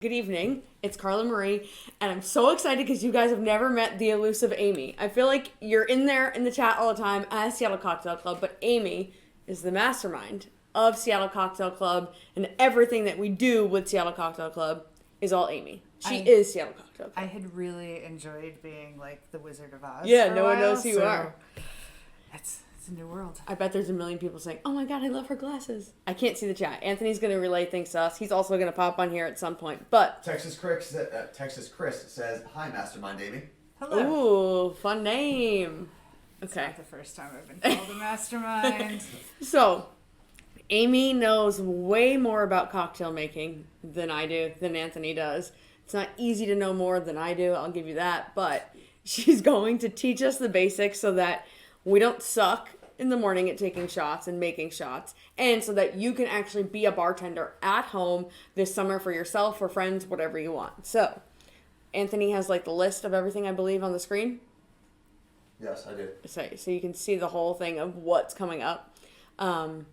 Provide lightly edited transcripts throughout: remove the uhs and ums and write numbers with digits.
Good evening. It's Carla Marie, and I'm so excited because you guys have never met the elusive Amy. I feel like you're in there in the chat all the time as Seattle Cocktail Club, but Amy is the mastermind of Seattle Cocktail Club, and everything that we do with Seattle Cocktail Club is all Amy. She is Seattle Cocktail Club. I had really enjoyed being like the Wizard of Oz. Yeah, no one knows who you are. It's a new world. I bet there's a million people saying, "Oh my god, I love her glasses." I can't see the chat. Anthony's going to relay things to us. He's also going to pop on here at some point. But Texas Chris says, "Hi, Mastermind Amy." Hello. Ooh, fun name. It's Okay. not the first time I've been called a mastermind. So, Amy knows way more about cocktail making than I do, than Anthony does. It's not easy to know more than I do, I'll give you that. But she's going to teach us the basics so that we don't suck in the morning at taking shots and making shots, and so that you can actually be a bartender at home this summer for yourself, for friends, whatever you want. So, Anthony has like the list of everything, I believe, on the screen. Yes, I did. So you can see the whole thing of what's coming up. Where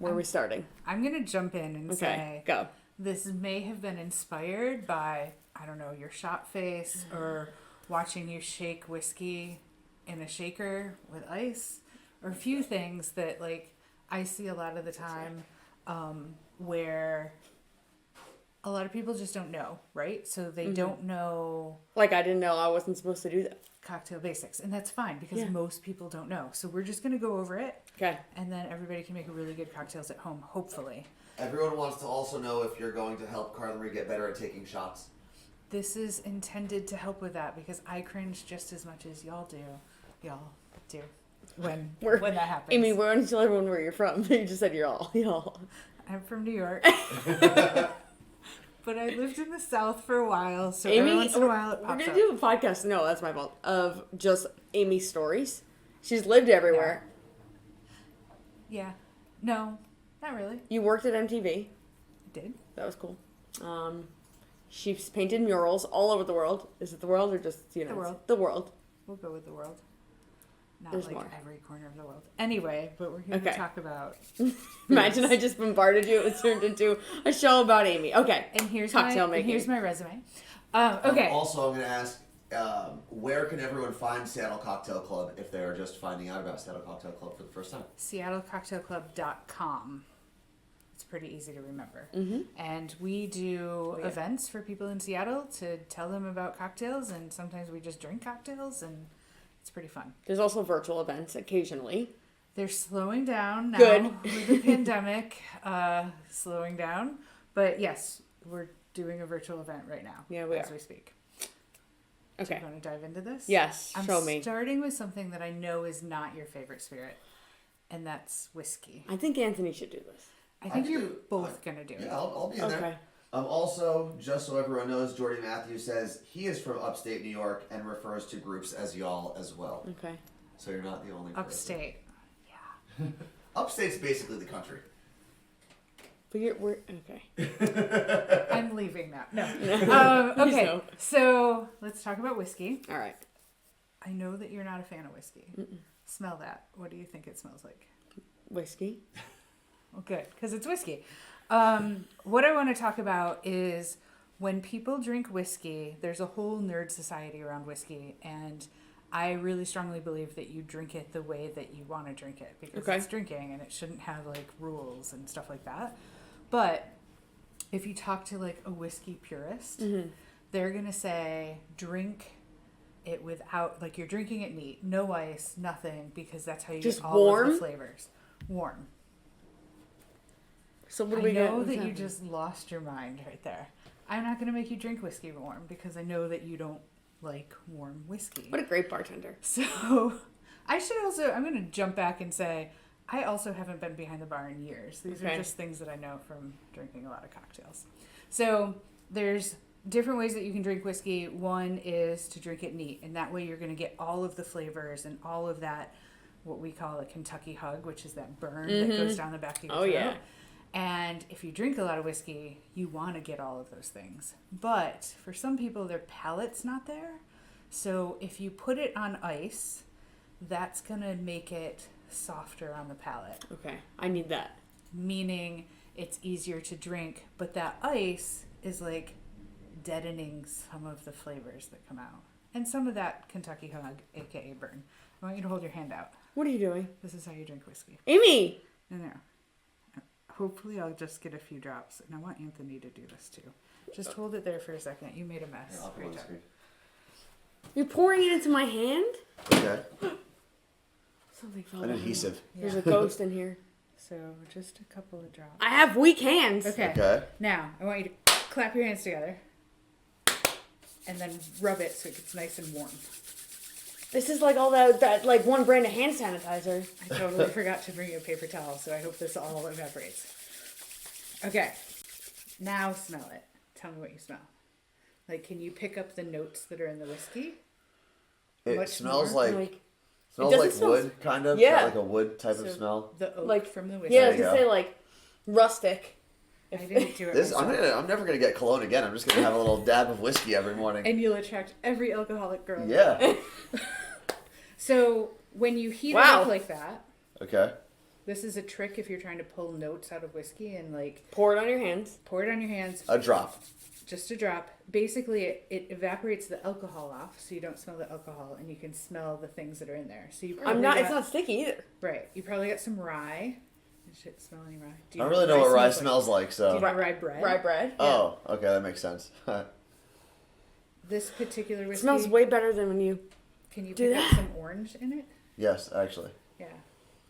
are we starting? I'm going to jump in and say, go. This may have been inspired by, I don't know, your shot face or watching you shake whiskey in a shaker with ice, or a few things that like I see a lot of the time where a lot of people just don't know, right? So they don't know. Like I didn't know I wasn't supposed to do that. Cocktail basics, and that's fine because most people don't know. So we're just going to go over it. Okay. And then everybody can make really good cocktails at home, hopefully. Everyone wants to also know if you're going to help Carla Marie get better at taking shots. This is intended to help with that because I cringe just as much as y'all do. When that happens. Amy, why don't you tell everyone where you're from? You just said y'all. I'm from New York. But I lived in the South for a while, so Amy, every once in a while it we're pops going to do a podcast, no, that's my fault, of just Amy's stories. She's lived everywhere. Yeah. No, not really. You worked at MTV. I did. That was cool. She's painted murals all over the world. Is it the world or just the United States? The world. We'll go with the world. Not There's like more. every corner of the world. Anyway, but we're here to talk about... Imagine I just bombarded you. It was turned into a show about Amy. Okay. And here's cocktail my making. Here's my resume. Okay. Also, I'm going to ask, where can everyone find Seattle Cocktail Club if they are just finding out about Seattle Cocktail Club for the first time? SeattleCocktailClub.com. It's pretty easy to remember. Mm-hmm. And we do events for people in Seattle to tell them about cocktails, and sometimes we just drink cocktails, and it's pretty fun. There's also virtual events occasionally. They're slowing down now Good. with the pandemic slowing down. But yes, we're doing a virtual event right now as we speak. Okay. Do you want to dive into this? Yes, show me. I'm starting with something that I know is not your favorite spirit, and that's whiskey. I think Anthony should do this. I think you're both going to do it. Yeah, I'll be in there. Also, just so everyone knows, Jordy Matthews says he is from upstate New York and refers to groups as y'all as well. Okay. So you're not the only person. Upstate. Yeah. Upstate's basically the country. But we're okay. I'm leaving now. No. Okay, so let's talk about whiskey. All right. I know that you're not a fan of whiskey. Mm-mm. Smell that. What do you think it smells like? Whiskey. Well, good, because it's whiskey. What I want to talk about is when people drink whiskey, there's a whole nerd society around whiskey, and I really strongly believe that you drink it the way that you want to drink it, because it's drinking and it shouldn't have like rules and stuff like that. But if you talk to like a whiskey purist, they're going to say drink it without, like you're drinking it neat, no ice, nothing, because that's how you just get all of the flavors. Warm. So what do we get? I know that you just lost your mind right there. I'm not going to make you drink whiskey warm because I know that you don't like warm whiskey. What a great bartender. So I'm going to jump back and say, I also haven't been behind the bar in years. These are just things that I know from drinking a lot of cocktails. So there's different ways that you can drink whiskey. One is to drink it neat, and that way you're going to get all of the flavors and all of that, what we call a Kentucky hug, which is that burn that goes down the back of your throat. Yeah. And if you drink a lot of whiskey, you want to get all of those things. But for some people, their palate's not there. So if you put it on ice, that's going to make it softer on the palate. Okay, I need that. Meaning it's easier to drink, but that ice is like deadening some of the flavors that come out. And some of that Kentucky hug, aka burn. I want you to hold your hand out. What are you doing? This is how you drink whiskey. Amy! In there. Hopefully I'll just get a few drops. And I want Anthony to do this too. Just hold it there for a second. You made a mess. Here, I'll put it on the Great job. screen. You're pouring it into my hand? Okay. Something fell An down. adhesive. There's a ghost in here. So just a couple of drops. I have weak hands. Okay. Okay. Now I want you to clap your hands together. And then rub it so it gets nice and warm. This is like all that like one brand of hand sanitizer. I totally forgot to bring you a paper towel, so I hope this all evaporates. Okay. Now smell it. Tell me what you smell. Like, can you pick up the notes that are in the whiskey? It Much smells more? like It doesn't smell- wood, kind of. Yeah. Got like a wood type of So smell. The oak Like from the whiskey. yeah, I was There you gonna go. say like rustic. I didn't do it This myself. I'm never gonna get cologne again. I'm just gonna have a little dab of whiskey every morning. And you'll attract every alcoholic girl. Yeah. So when you heat Wow. it up like that, Okay. this is a trick if you're trying to pull notes out of whiskey and like Pour it on your hands. pour it on your hands, A drop. just a drop. Basically, it evaporates the alcohol off, so you don't smell the alcohol, and you can smell the things that are in there. So you probably I'm not. got, It's not sticky either. right. You probably got some rye. Shit, smell any rye? Do I don't really know what rye smells like, Do so. you know rye bread? Rye bread. Oh, okay, that makes sense. This particular It whiskey smells way better than when you. Can you do pick up that. some orange in it? Yes, actually. Yeah.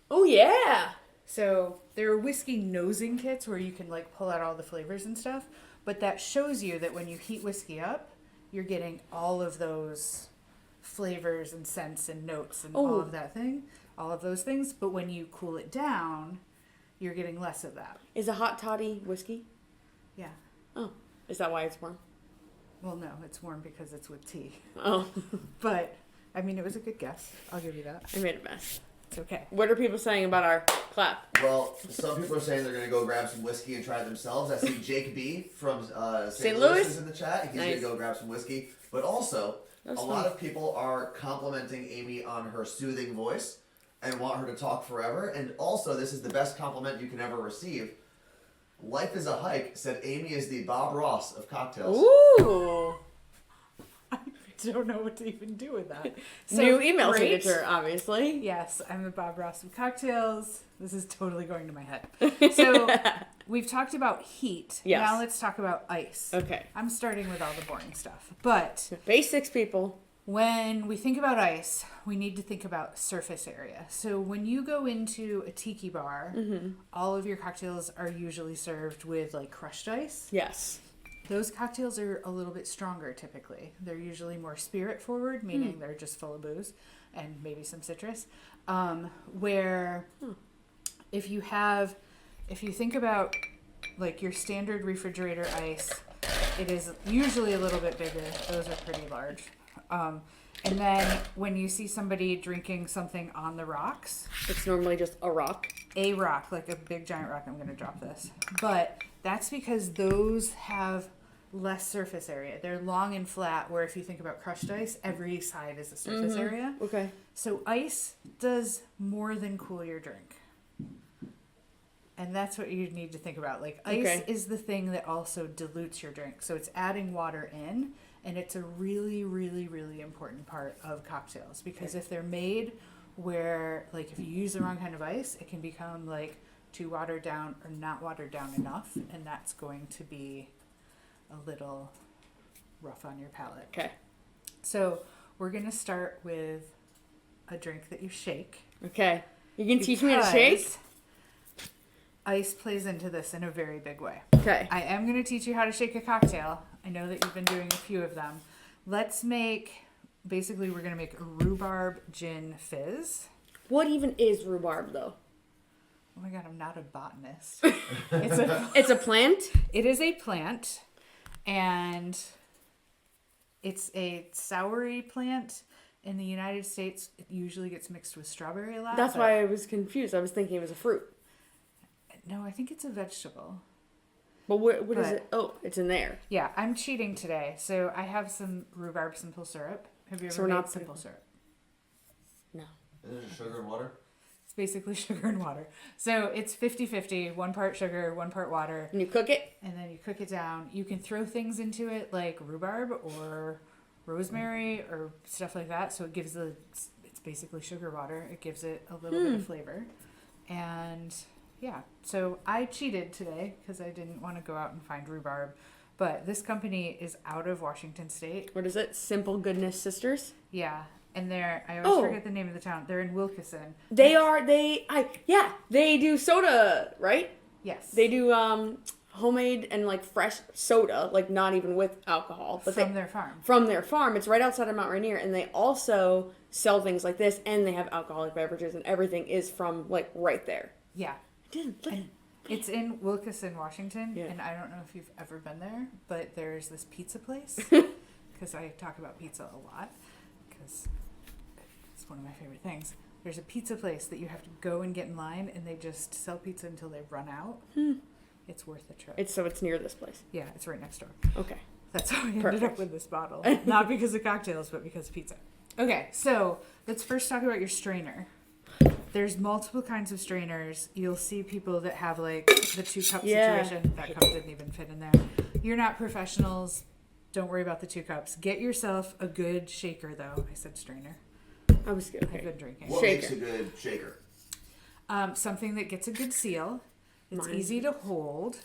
Oh yeah. So there are whiskey nosing kits where you can like pull out all the flavors and stuff, but that shows you that when you heat whiskey up, you're getting all of those flavors and scents and notes and all Oh. of that thing, all of those things. But when you cool it down, you're getting less of that. Is a hot toddy whiskey? Yeah. Oh, is that why it's warm? Well, no, it's warm because it's with tea. Oh, But I mean, it was a good guess. I'll give you that. I made a mess. It's okay. What are people saying about our clap? Well, some people are saying they're gonna go grab some whiskey and try it themselves. I see Jake B from St. St. Louis Louis? is in the chat. He's Nice. gonna go grab some whiskey. But also, That's a lot of people are complimenting Amy on her soothing voice and want her to talk forever. And also, this is the best compliment you can ever receive. Life is a hike said Amy is the Bob Ross of cocktails. Ooh. I don't know what to even do with that. New email great. signature, obviously. Yes, I'm the Bob Ross of cocktails. This is totally going to my head. So we've talked about heat. Yes. Now let's talk about ice. Okay. I'm starting with all the boring stuff. But Basics, people. when we think about ice, we need to think about surface area. So when you go into a tiki bar, all of your cocktails are usually served with like crushed ice. Yes. Those cocktails are a little bit stronger typically. They're usually more spirit forward, meaning they're just full of booze and maybe some citrus. Where if you think about like your standard refrigerator ice, it is usually a little bit bigger. Those are pretty large. And then when you see somebody drinking something on the rocks, It's normally just a rock. a rock, like a big giant rock, I'm going to drop this. But that's because those have less surface area. They're long and flat, where if you think about crushed ice, every side is a surface area. Okay. So ice does more than cool your drink. And that's what you need to think about. Like ice Okay. is the thing that also dilutes your drink. So it's adding water in, and it's a really, really, really important part of cocktails, because if they're made where like if you use the wrong kind of ice, it can become like too watered down or not watered down enough, and that's going to be a little rough on your palate. Okay. So we're gonna start with a drink that you shake. Okay. You can teach me how to shake? because Ice plays into this in a very big way. Okay. I am going to teach you how to shake a cocktail. I know that you've been doing a few of them. Basically we're going to make a rhubarb gin fizz. What even is rhubarb, though? Oh my god, I'm not a botanist. It's a plant? It is a plant, and it's a soury plant. In the United States, it usually gets mixed with strawberry a lot. That's but- why I was confused. I was thinking it was a fruit. No, I think it's a vegetable. But what is But- it? Oh, it's in there. Yeah, I'm cheating today. So I have some rhubarb simple syrup. Have you So ever we're made not simple syrup? No. Is it sugar and water? basically sugar and water. So it's 50-50, 1 part sugar, 1 part water. And you cook it? And then you cook it down. You can throw things into it like rhubarb or rosemary or stuff like that. So it gives it's basically sugar water. It gives it a little bit of flavor. And yeah, so I cheated today because I didn't want to go out and find rhubarb. But this company is out of Washington State. What is it? Simple Goodness Sisters? Yeah. And I always forget the name of the town. They're in Wilkeson. They do soda, right? Yes. They do homemade and like fresh soda, like not even with alcohol, but from their farm. From their farm. It's right outside of Mount Rainier, and they also sell things like this, and they have alcoholic beverages, and everything is from like right there. Yeah. It's in Wilkeson, Washington, and I don't know if you've ever been there, but there's this pizza place, because I talk about pizza a lot, because it's one of my favorite things. There's a pizza place that you have to go and get in line, and they just sell pizza until they run out. It's worth the trip. It's near this place. Yeah, it's right next door. Okay. That's how I ended up with this bottle. Not because of cocktails, but because of pizza. Okay, so let's first talk about your strainer. There's multiple kinds of strainers. You'll see people that have like the 2-cup situation. That cup didn't even fit in there. You're not professionals. Don't worry about the 2 cups. Get yourself a good shaker, though. I said strainer. I was good. Okay. I've been drinking. What Shaker. makes a good shaker? Something that gets a good seal. It's easy to hold.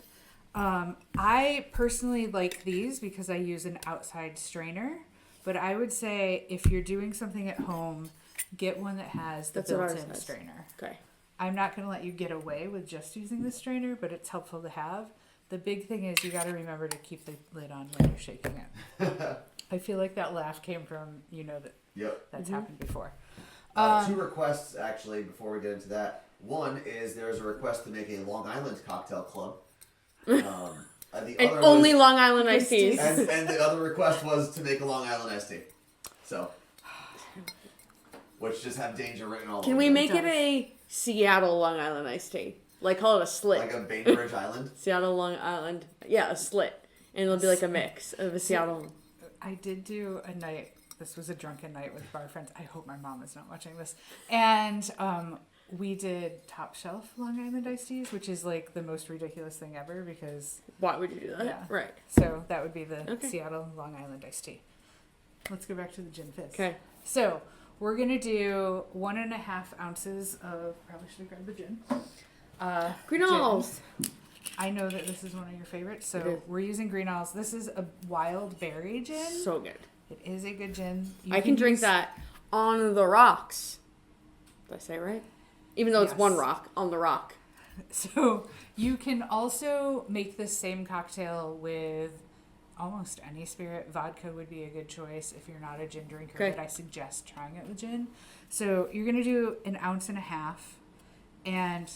I personally like these because I use an outside strainer. But I would say if you're doing something at home, get one that has the built-in strainer. Okay. I'm not going to let you get away with just using the strainer, but it's helpful to have. The big thing is you got to remember to keep the lid on when you're shaking it. I feel like that laugh came from, that's happened before. 2 requests, actually, before we get into that. One is there's a request to make a Long Island cocktail club. The And other only was, Long Island iced teas. and the other request was to make a Long Island iced tea. So, which just have danger written all over Can we them. make it a Seattle Long Island iced tea? Like call it a slit. Like a Bainbridge Island? Seattle Long Island. Yeah, a slit. And it'll be like a mix of a Seattle. I did do a night. This was a drunken night with bar friends. I hope my mom is not watching this. And we did top shelf Long Island iced teas, which is like the most ridiculous thing ever because... Why would you do that? Yeah. Right. So that would be the Seattle Long Island iced tea. Let's go back to the gin fizz. Okay. So we're going to do 1.5 ounces of... Probably should have grabbed the gin. Greenalls. I know that this is one of your favorites, so we're using Greenalls. This is a wild berry gin. So good. It is a good gin. I can drink that on the rocks. Did I say it right? Even though it's one rock, on the rock. So you can also make this same cocktail with almost any spirit. Vodka would be a good choice if you're not a gin drinker, but I suggest trying it with gin. So you're going to do 1.5 ounces. And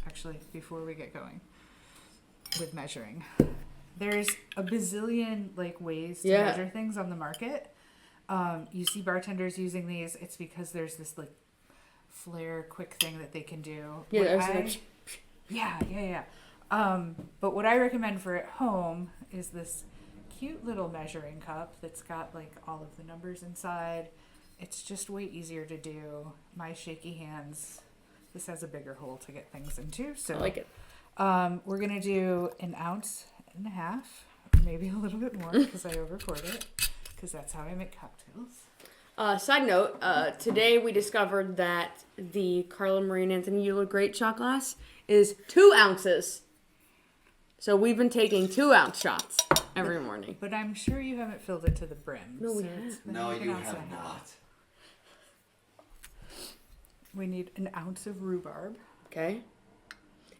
actually, before we get going with measuring, there's a bazillion ways to measure things on the market. You see bartenders using these. It's because there's this flare quick thing that they can do. Yeah. But what I recommend for at home is this cute little measuring cup that's got all of the numbers inside. It's just way easier to do. My shaky hands. This has a bigger hole to get things into. So I like it. We're gonna do 1.5 ounces, maybe a little bit more because I over-poured it, because that's how I make cocktails. Side note, today we discovered that the Carla Marie and Anthony Euler Great Shot Glass is 2 ounces. So we've been taking 2 ounce shots every morning. But I'm sure you haven't filled it to the brim. No, we so haven't. it's been No, like you 1.5 ounces. have not. We need 1 ounce of rhubarb. Okay.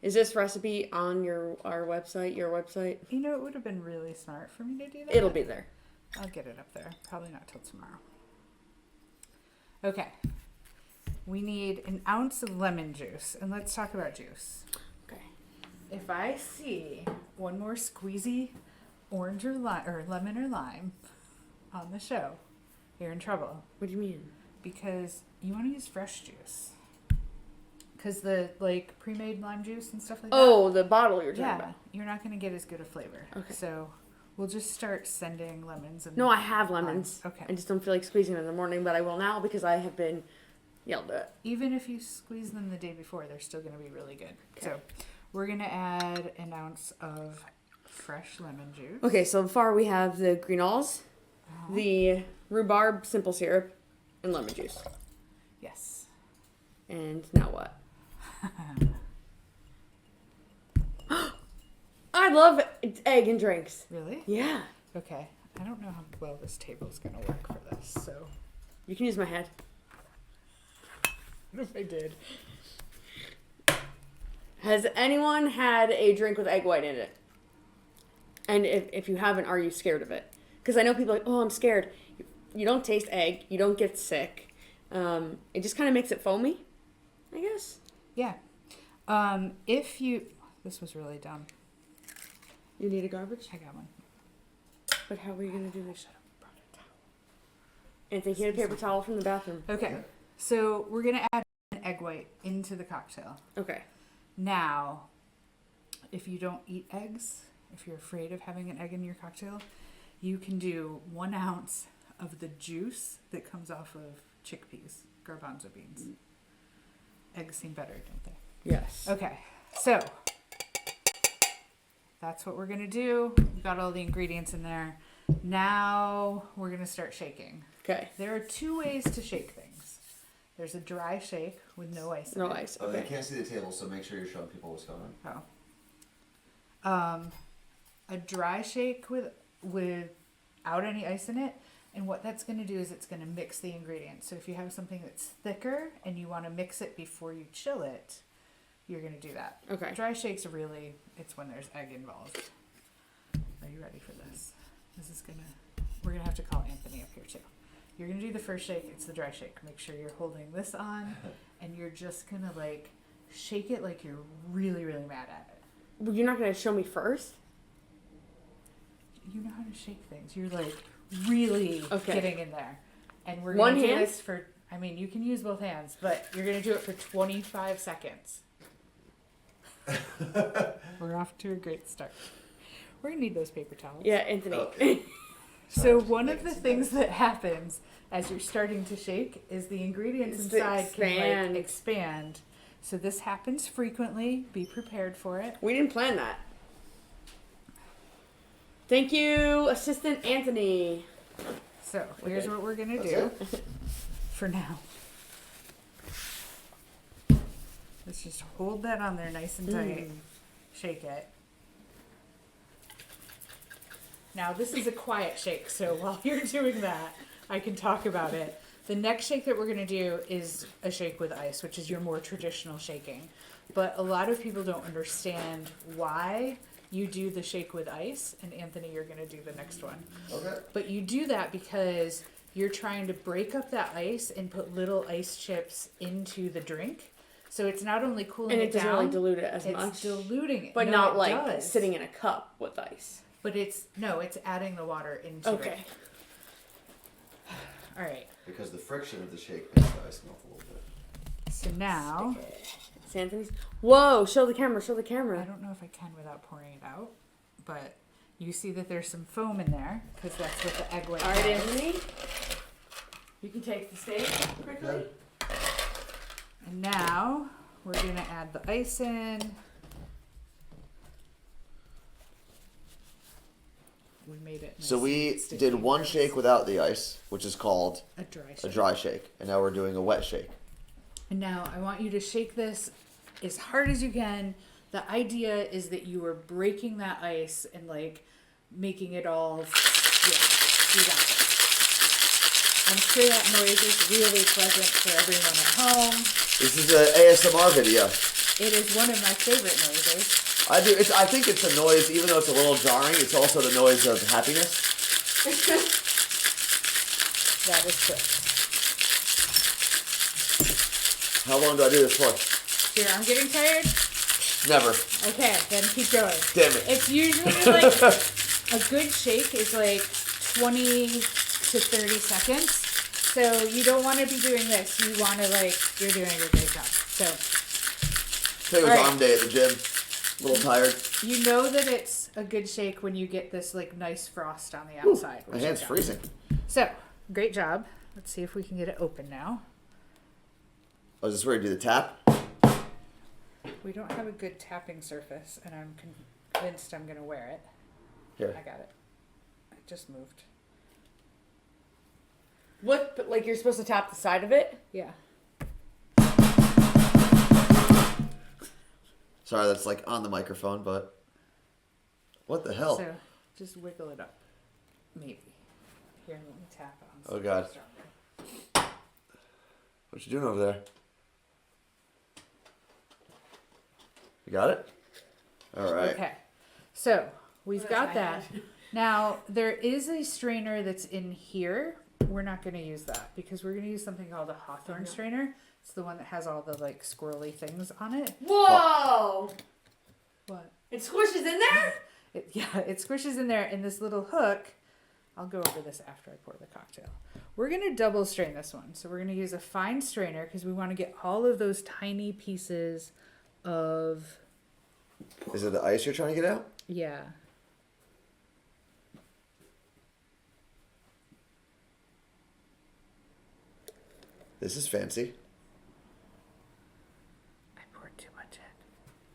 Is this recipe on our website, your website? It would have been really smart for me to do that. It'll be there. I'll get it up there. Probably not till tomorrow. Okay. We need 1 ounce of lemon juice. And let's talk about juice. Okay. If I see one more squeezy orange or lemon or lime on the show, you're in trouble. What do you mean? Because you want to use fresh juice. Because the pre-made lime juice and stuff like that. Oh, the bottle you're talking about. You're not going to get as good a flavor. Okay. So we'll just start sending lemons. And No, I have lemons. Okay. I just don't feel like squeezing them in the morning, but I will now because I have been Yeah, I'll do it. Even if you squeeze them the day before, they're still going to be really good. Okay. So we're going to add an ounce of fresh lemon juice. Okay, so far we have the greenols, the rhubarb simple syrup, and lemon juice. Yes. And now what? I love egg and drinks. Really? Yeah. Okay. I don't know how well this table is going to work for this, so. You can use my head. What if I did? Has anyone had a drink with egg white in it? And if you haven't, are you scared of it? Because I know people are like, oh, I'm scared. You don't taste egg. You don't get sick. It just kind of makes it foamy, I guess. Yeah. This was really dumb. You need a garbage? I got one. But how are you going to do this? Anthony, get a paper towel from the bathroom. Okay. So we're going to add an egg white into the cocktail. Okay. Now, if you don't eat eggs, if you're afraid of having an egg in your cocktail, you can do 1 ounce of the juice that comes off of chickpeas, garbanzo beans. Eggs seem better, don't they? Yes. Okay, so that's what we're going to do. We've got all the ingredients in there. Now we're going to start shaking. Okay. There are 2 ways to shake things. There's a dry shake with no ice in No it. ice. Oh, they Okay. can't see the table, so make sure you're showing people what's going on. Oh. A dry shake without any ice in it, and what that's going to do is it's going to mix the ingredients. So if you have something that's thicker and you want to mix it before you chill it, you're going to do that. Okay. Dry shakes are really, it's when there's egg involved. Are you ready for this? We're going to have to call Anthony up here too. You're going to do the first shake. It's the dry shake. Make sure you're holding this on, and you're just going to like shake it like you're really, really mad at it. Well, you're not going to show me first? You know how to shake things. You're like really Okay. getting in there. And we're One going to do hand? this for, I mean, you can use both hands, but you're going to do it for 25 seconds. We're off to a great start. We're going to need those paper towels. Yeah, Anthony. Okay. So one of the things that happens as you're starting to shake is the ingredients It's inside can expand. like expand. So this happens frequently. Be prepared for it. We didn't plan that. Thank you, Assistant Anthony. So here's what we're going to That's do it? for now. Let's just hold that on there nice and tight. Shake it. Now this is a quiet shake, so while you're doing that, I can talk about it. The next shake that we're going to do is a shake with ice, which is your more traditional shaking. But a lot of people don't understand why you do the shake with ice, and Anthony, you're going to do the next one. Okay. But you do that because you're trying to break up that ice and put little ice chips into the drink. So it's not only cooling And it it doesn't down, really dilute it as it's much. diluting it. But No, not it like does. sitting in a cup with ice. But it's adding the water into it. Okay. All right. Because the friction of the shake makes the ice melt a little bit. So now, It's Anthony's. Whoa, show the camera, show the I camera. don't know if I can without pouring it out, but you see that there's some foam in there because that's what the egg white All right, does. Anthony. You can take the stage quickly. Okay. And now we're going to add the ice in. We made it. So nice we and sticky did one first. shake without the ice, which is called A dry a shake. dry shake, and now we're doing a wet shake. And now I want you to shake this as hard as you can. The idea is that you are breaking that ice and like making it all, you got it. I'm sure that noise is really pleasant for everyone at home. This is an ASMR video. It is one of my favorite noises. I think it's a noise, even though it's a little jarring. It's also the noise of happiness. That is true. How long do I do this for? Here, I'm getting tired. Never. Okay, then keep going. Damn it. It's usually like a good shake is like 20 to 30 seconds. So you don't want to be doing this. You want to you're doing a great job. So Today was All right. arm day at the gym. A little tired. you know that it's a good shake when you get this like nice frost on the outside. My which hand's you got. freezing. So great job. Let's see if we can get it open now. Oh, is this where you do the tap? We don't have a good tapping surface, and I'm convinced I'm gonna wear it. Here. I got it. It just moved. What? But like you're supposed to tap the side of it? Yeah. Sorry, that's like on the microphone, but what the hell? So just wiggle it up. Maybe. Here, let me tap it on. Oh, God. Stronger. What you doing over there? You got it? All right. Okay. So we've got I that. had. Now there is a strainer that's in here. We're not going to use that because we're going to use something called a Hawthorne strainer. It's the one that has all the like squirrely things on it. Whoa! What? It squishes in there? Yeah, it squishes in there in this little hook. I'll go over this after I pour the cocktail. We're going to double strain this one. So we're going to use a fine strainer because we want to get all of those tiny pieces of... Is it the ice you're trying to get out? Yeah. This is fancy. I poured too much in.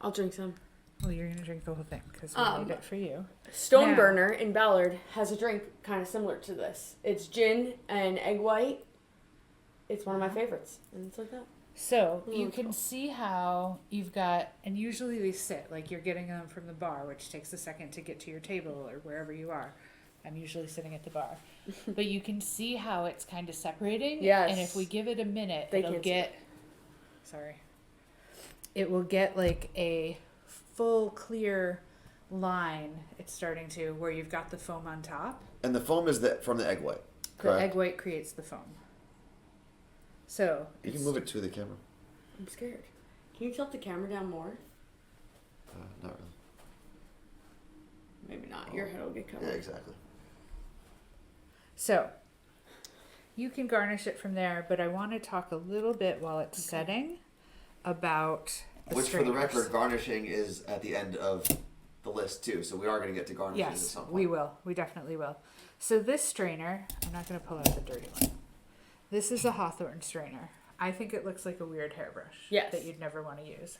I'll drink some. Well, you're going to drink the whole thing because we made it for you. Stoneburner in Ballard has a drink kind of similar to this. It's gin and egg white. It's one of my favorites. And it's like that. So Mm, you can cool. see how you've got, and usually they sit like you're getting them from the bar, which takes a second to get to your table or wherever you are. I'm usually sitting at the bar, but you can see how it's kind of separating. Yes. And if we give it a minute, They it'll can't see get. Sorry. It will get like a full clear line. It's starting to where you've got the foam on top. And the foam is from the egg white. The Correct. egg white creates the foam. So You can move it to the camera. I'm scared. Can you tilt the camera down more? Not really. Maybe not. Your head will get covered. Yeah, exactly. So, you can garnish it from there, but I want to talk a little bit while it's setting about the Which, for the strainers. record, garnishing is at the end of the list too. So we are going to get to garnishes at Yes, some point. we will. We definitely will. So this strainer, I'm not going to pull out the dirty one. This is a Hawthorne strainer. I think it looks like a weird hairbrush Yes. that you'd never want to use.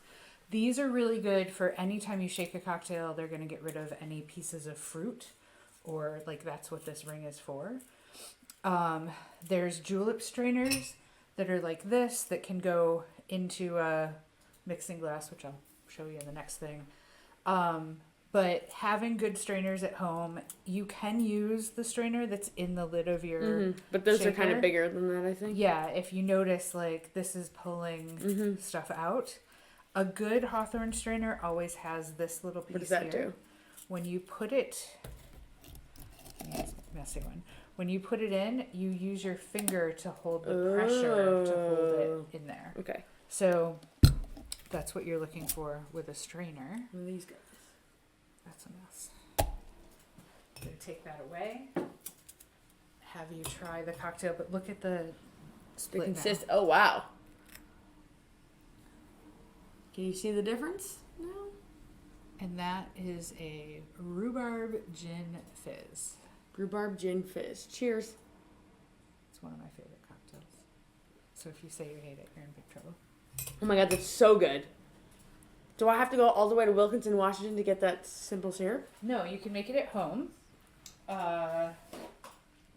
These are really good for any time you shake a cocktail. They're going to get rid of any pieces of fruit, or like that's what this ring is for. There's julep strainers that are like this that can go into a mixing glass, which I'll show you in the next thing. But having good strainers at home, you can use the strainer that's in the lid of your But those are kind shaker. of bigger than that, I think. Yeah, if you notice, like, this is pulling stuff out. A good Hawthorne strainer always has this little piece What does that here. do? When you put it... It's a messy one. When you put it in, you use your finger to hold the pressure to hold it in there. Okay. So, that's what you're looking for with a strainer. One of these guys. That's a mess. I'm going to take that away. Have you try the cocktail, but look at the The split now. Oh, wow. Can you see the difference? No. And that is a rhubarb gin fizz. Rhubarb gin fizz. Cheers. It's one of my favorite cocktails. So if you say you hate it, you're in big trouble. Oh my god, that's so good. Do I have to go all the way to Wilkinson, Washington to get that simple syrup? No, you can make it at home.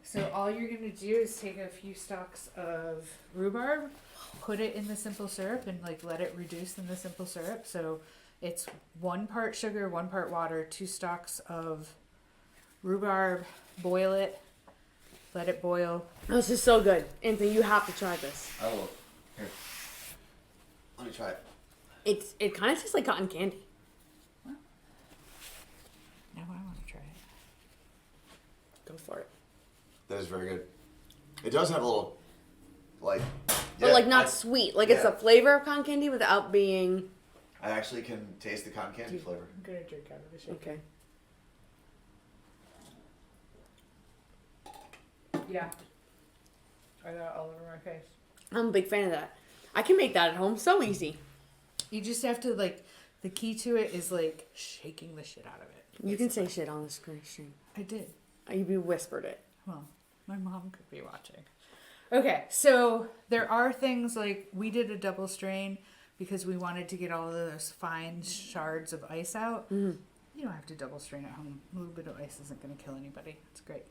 So all you're going to do is take a few stalks of rhubarb, put it in the simple syrup, and like let it reduce in the simple syrup. So it's 1 part sugar, 1 part water, 2 stalks of rhubarb, boil it, let it boil. Oh, this is so good. Anthony, you have to try this. I will. Here. Let me try it. It kind of tastes like cotton candy. Now I want to try it. Go for it. That is very good. It does have a little, like... But like not sweet. Like it's yeah. the flavor of cotton candy without being... I actually can taste the cotton candy flavor. I'm going to drink out of the shaker. Okay. Yeah. I got it all over my face. I'm a big fan of that. I can make that at home so easy. You just have to, like, the key to it is, like, shaking the shit out of it. You can say shit on the screen. I did. You whispered it. Well, my mom could be watching. Okay, so there are things like we did a double strain because we wanted to get all of those fine shards of ice out. Mhm. You don't have to double strain at home. A little bit of ice isn't going to kill anybody. It's great.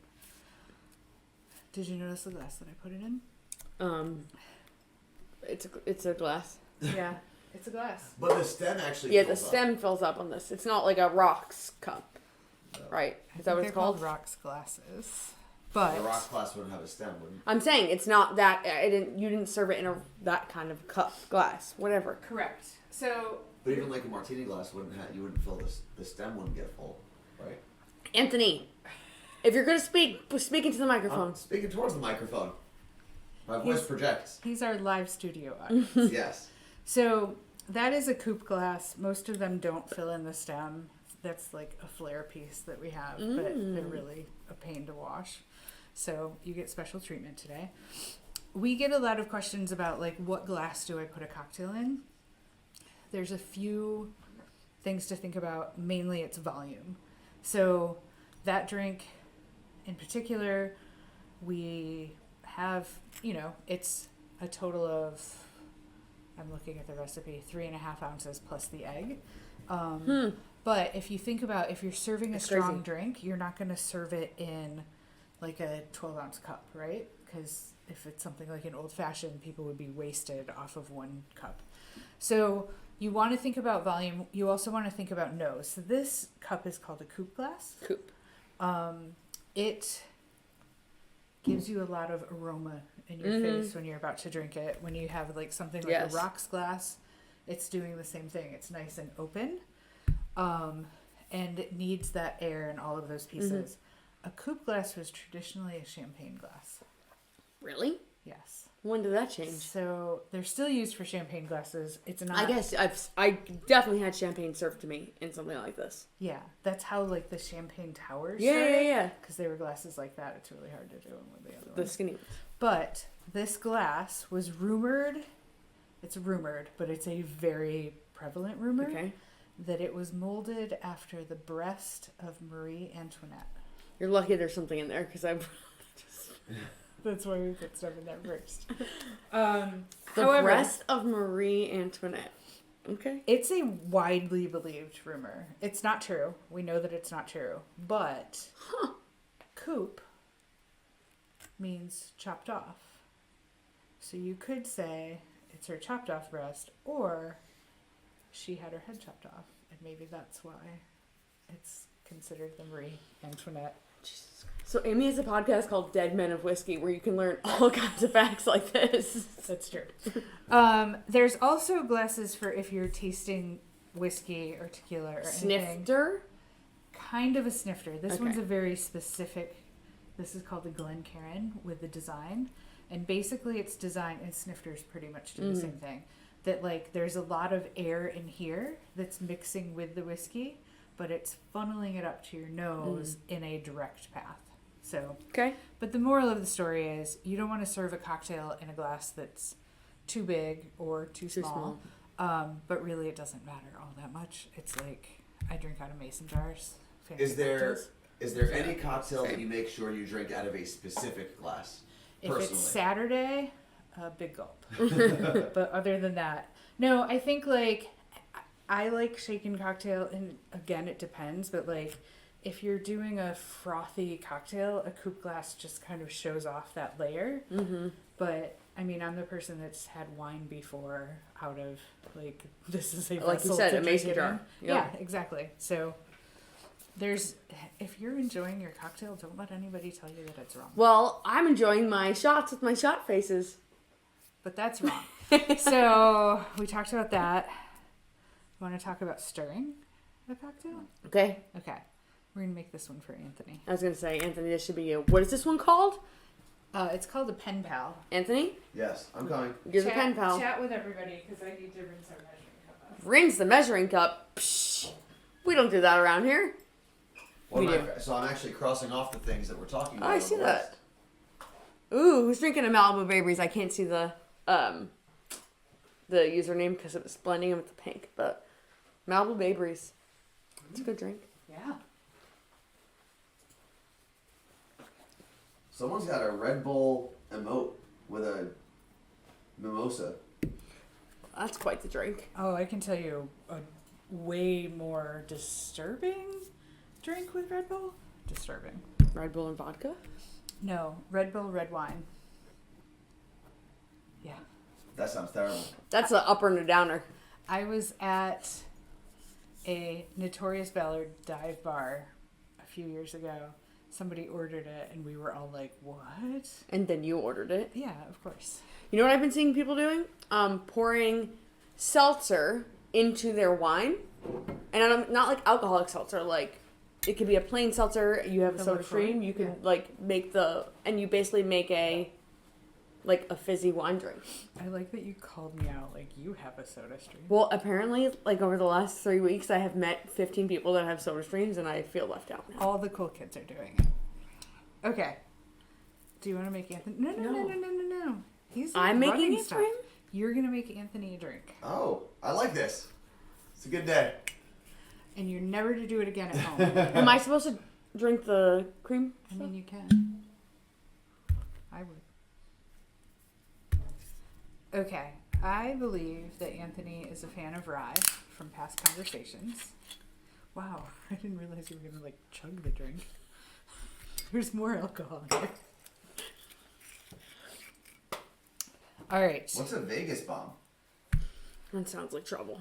Did you notice the glass that I put it in? It's a glass. Yeah, it's a glass. But the stem actually. Yeah, the fills up. stem fills up on this. It's not like a rocks cup, right? Is that what it's called? Rocks glasses. But The rock glass wouldn't have a stem, wouldn't I'm saying it's not that. You didn't serve it in that kind of cup, glass, whatever. correct. So But even like a martini glass wouldn't have. You wouldn't fill this. The stem wouldn't get full, right? Anthony, if you're gonna speak into the microphone. I'm speaking towards the microphone. My voice projects. he's our live studio audience. Yes. So that is a coupe glass. Most of them don't fill in the stem. That's like a flare piece that we have, but they're really a pain to wash. So you get special treatment today. We get a lot of questions about like what glass do I put a cocktail in? There's a few things to think about. Mainly it's volume. So that drink in particular, we have, it's a total of, I'm looking at the recipe, 3.5 ounces plus the egg. But if you think about, if you're serving a That's strong crazy. drink, you're not going to serve it in like a 12-ounce cup, right? Because if it's something like an old fashioned, people would be wasted off of one cup. So you want to think about volume. You also want to think about nose. So this cup is called a coupe glass. Coupe. It gives you a lot of aroma in your face when you're about to drink it. When you have like something like Yes. a rocks glass, it's doing the same thing. It's nice and open, and it needs that air and all of those pieces. A coupe glass was traditionally a champagne glass. Really? Yes. When did that change? So they're still used for champagne glasses. It's not. I guess I definitely had champagne served to me in something like this. Yeah, that's how like the champagne towers. Yeah. Because they were glasses like that. It's really hard to do them with the other The ones. skinny. But this glass was rumored. It's rumored, but it's a very prevalent rumor Okay. that it was molded after the breast of Marie Antoinette. You're lucky there's something in there because I'm. That's why we put stuff in there first. The However, breast of Marie Antoinette. Okay. it's a widely believed rumor. It's not true. We know that it's not true. But coupe means chopped off. So you could say it's her chopped off breast, or she had her head chopped off. And maybe that's why it's considered the Marie Antoinette. Jesus Christ. So Amy has a podcast called Dead Men of Whiskey where you can learn all kinds of facts like this. That's true. There's also glasses for if you're tasting whiskey or tequila or anything. Snifter? Kind of a snifter. This Okay. one's a very specific. This is called the Glencairn with the design, and basically it's designed. And snifters pretty much do the same thing. That like there's a lot of air in here that's mixing with the whiskey, but it's funneling it up to your nose in a direct path. So, Okay. but the moral of the story is you don't want to serve a cocktail in a glass that's too big or too small. But really, it doesn't matter all that much. It's like I drink out of mason jars. Fancy Is there cocktails. any cocktail that Same. you make sure you drink out of a specific glass? If Personally. it's Saturday, a big gulp. But other than that, no. I think like I like shaken cocktail, and again, it depends. But like if you're doing a frothy cocktail, a coupe glass just kind of shows off that layer. But I mean, I'm the person that's had wine before out of like this is a Like you vessel said, to a drink mason it jar. in. Yep. Yeah, exactly. So there's if you're enjoying your cocktail, don't let anybody tell you that it's wrong. Well, I'm enjoying my shots with my shot faces. But that's wrong. So we talked about that. Want to talk about stirring a cocktail? Okay. Okay. We're going to make this one for Anthony. I was going to say, Anthony, this should be you. What is this one called? It's called a pen pal. Anthony? Yes, I'm coming. You're the pen pal. Chat with everybody because I need to rinse our measuring cup out. Rinse the measuring cup. Psh, we don't do that around here. What We am I- do. so I'm actually crossing off the things that we're talking Oh, about. I on see the that. list. Ooh, who's drinking a Malibu Babies? I can't see the username because it was blending in with the pink, but Malibu Babies. It's a good drink. Yeah. Someone's got a Red Bull emote with a mimosa. That's quite the drink. Oh, I can tell you a way more disturbing drink with Red Bull. Disturbing. Red Bull and vodka? No, Red Bull, red wine. Yeah. That sounds terrible. That's an upper and a downer. I was at a Notorious Ballard dive bar a few years ago. Somebody ordered it, and we were all like, what? And then you ordered it. Yeah, of course. You know what I've been seeing people doing? Pouring seltzer into their wine. And not like alcoholic seltzer, like it could be a plain seltzer, you have a The soda liqueur, stream, you can yeah. like make and you basically make a fizzy wine drink. I like that you called me out like you have a soda stream. Well, apparently, like over the last 3 weeks, I have met 15 people that have soda streams, and I feel left out now. All the cool kids are doing it. Okay. Do you want to make Anthony? No. He's like I'm making running a stuff. drink? You're going to make Anthony a drink. Oh, I like this. It's a good day. And you're never to do it again at home. Am I supposed to drink the cream? I mean, you can. I would. Okay. I believe that Anthony is a fan of rye from past conversations. Wow. I didn't realize you were going to, like, chug the drink. There's more alcohol in it. All right. What's a Vegas bomb? That sounds like trouble.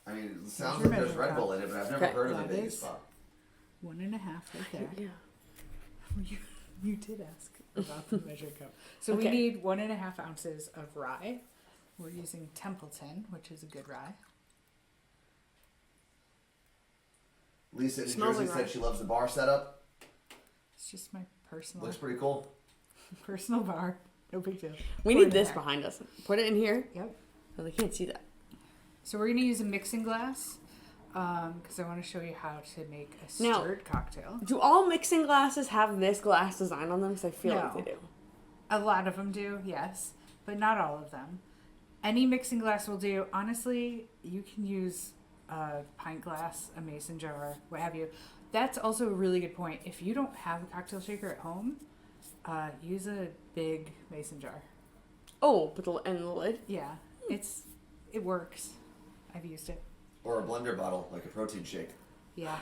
I mean, it sounds your like there's measuring Red Bull cup. in it, but I've never Okay. heard of a That Vegas is- bomb. 1.5 right there. Yeah. You did ask about the measuring cup. So we Okay. need 1.5 ounces of rye. We're using Templeton, which is a good rye. Lisa in Smells Jersey like said rye. she loves the bar setup. It's just my personal Looks pretty cool. personal bar. No big deal. We Pour it need in this there. behind us. Put it in here. Yep. Oh, they can't see that. So we're gonna use a mixing glass because I want to show you how to make a Now- stirred cocktail. Do all mixing glasses have this glass design on them? Because I feel like No. they do. A lot of them do, yes, but not all of them. Any mixing glass will do. Honestly, you can use a pint glass, a mason jar, what have you. That's also a really good point. If you don't have a cocktail shaker at home, use a big mason jar. Oh, but and the lid. Yeah, it works. I've used it. Or a blender bottle, like a protein shake. Yeah.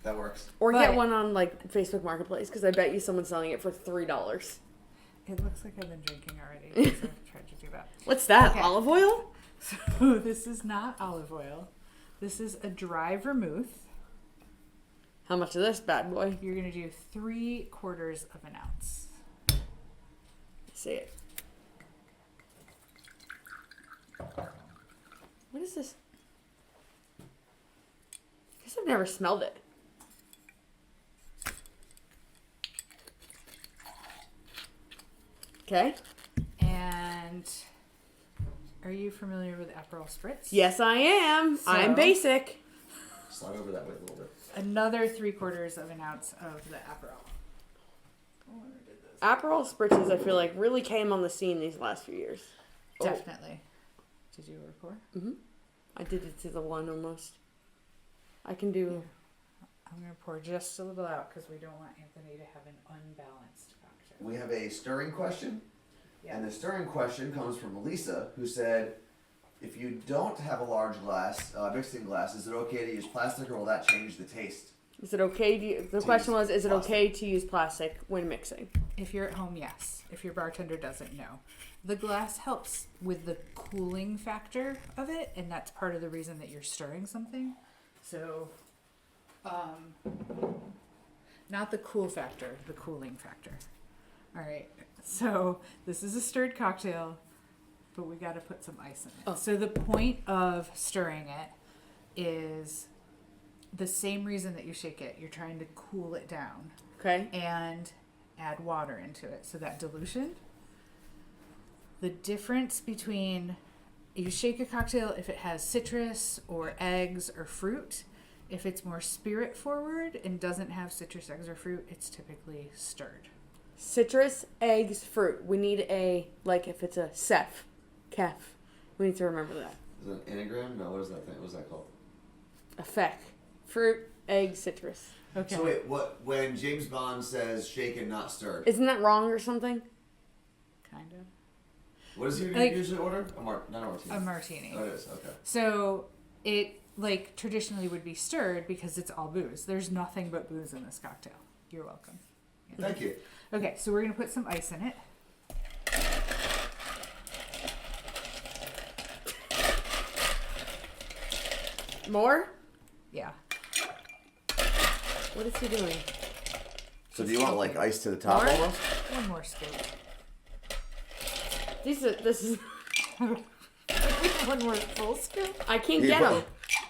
That works. Or But- get one on like Facebook Marketplace because I bet you someone's selling it for $3. It looks like I've been drinking already, so I've tried to do that. What's that? Okay. Olive oil? So this is not olive oil. This is a dry vermouth. How much of this bad boy? You're going to do 3/4 of an ounce. See it. What is this? I guess I've never smelled it. Okay. And are you familiar with Aperol Spritz? Yes, I am. I'm So- basic. Slide over that way a little bit. Another 3/4 of an ounce of the Aperol. Aperol spritzes, I feel like, really came on the scene these last few years. Oh. Definitely. Did you pour? I did it to the one almost. I can do. I'm going to pour just a little out because we don't want Anthony to have an unbalanced cocktail. We have a stirring question. Yeah. And the stirring question comes from Lisa, who said, if you don't have a large glass, mixing glass, is it okay to use plastic or will that change the taste? Is it okay to? The question was, is it plastic. okay to use plastic when mixing? If you're at home, yes. If your bartender doesn't, no. The glass helps with the cooling factor of it, and that's part of the reason that you're stirring something. So, not the cool factor, the cooling factor. All right. So this is a stirred cocktail, but we got to put some ice in it. Oh. So the point of stirring it is the same reason that you shake it. You're trying to cool it down Okay. and add water into it. So that dilution. The difference between you shake a cocktail if it has citrus or eggs or fruit. If it's more spirit forward and doesn't have citrus, eggs, or fruit, it's typically stirred. Citrus, eggs, fruit. We need a, like if it's a kef. We need to remember that. Is it an anagram? No, what is that thing? What's that called? A feck. Fruit, egg, citrus. Okay. So wait, when James Bond says shaken, not stirred? Isn't that wrong or something? Kind of. What does you Like- usually order? Not a martini. A martini. Oh, it is. Okay. So it like traditionally would be stirred because it's all booze. There's nothing but booze in this cocktail. You're welcome. Thank you. Okay, so we're gonna put some ice in it. More? Yeah. What is he doing? So do you want like ice to the top More? almost? One more scoop. This is. One more full scoop. I can't You get put- him.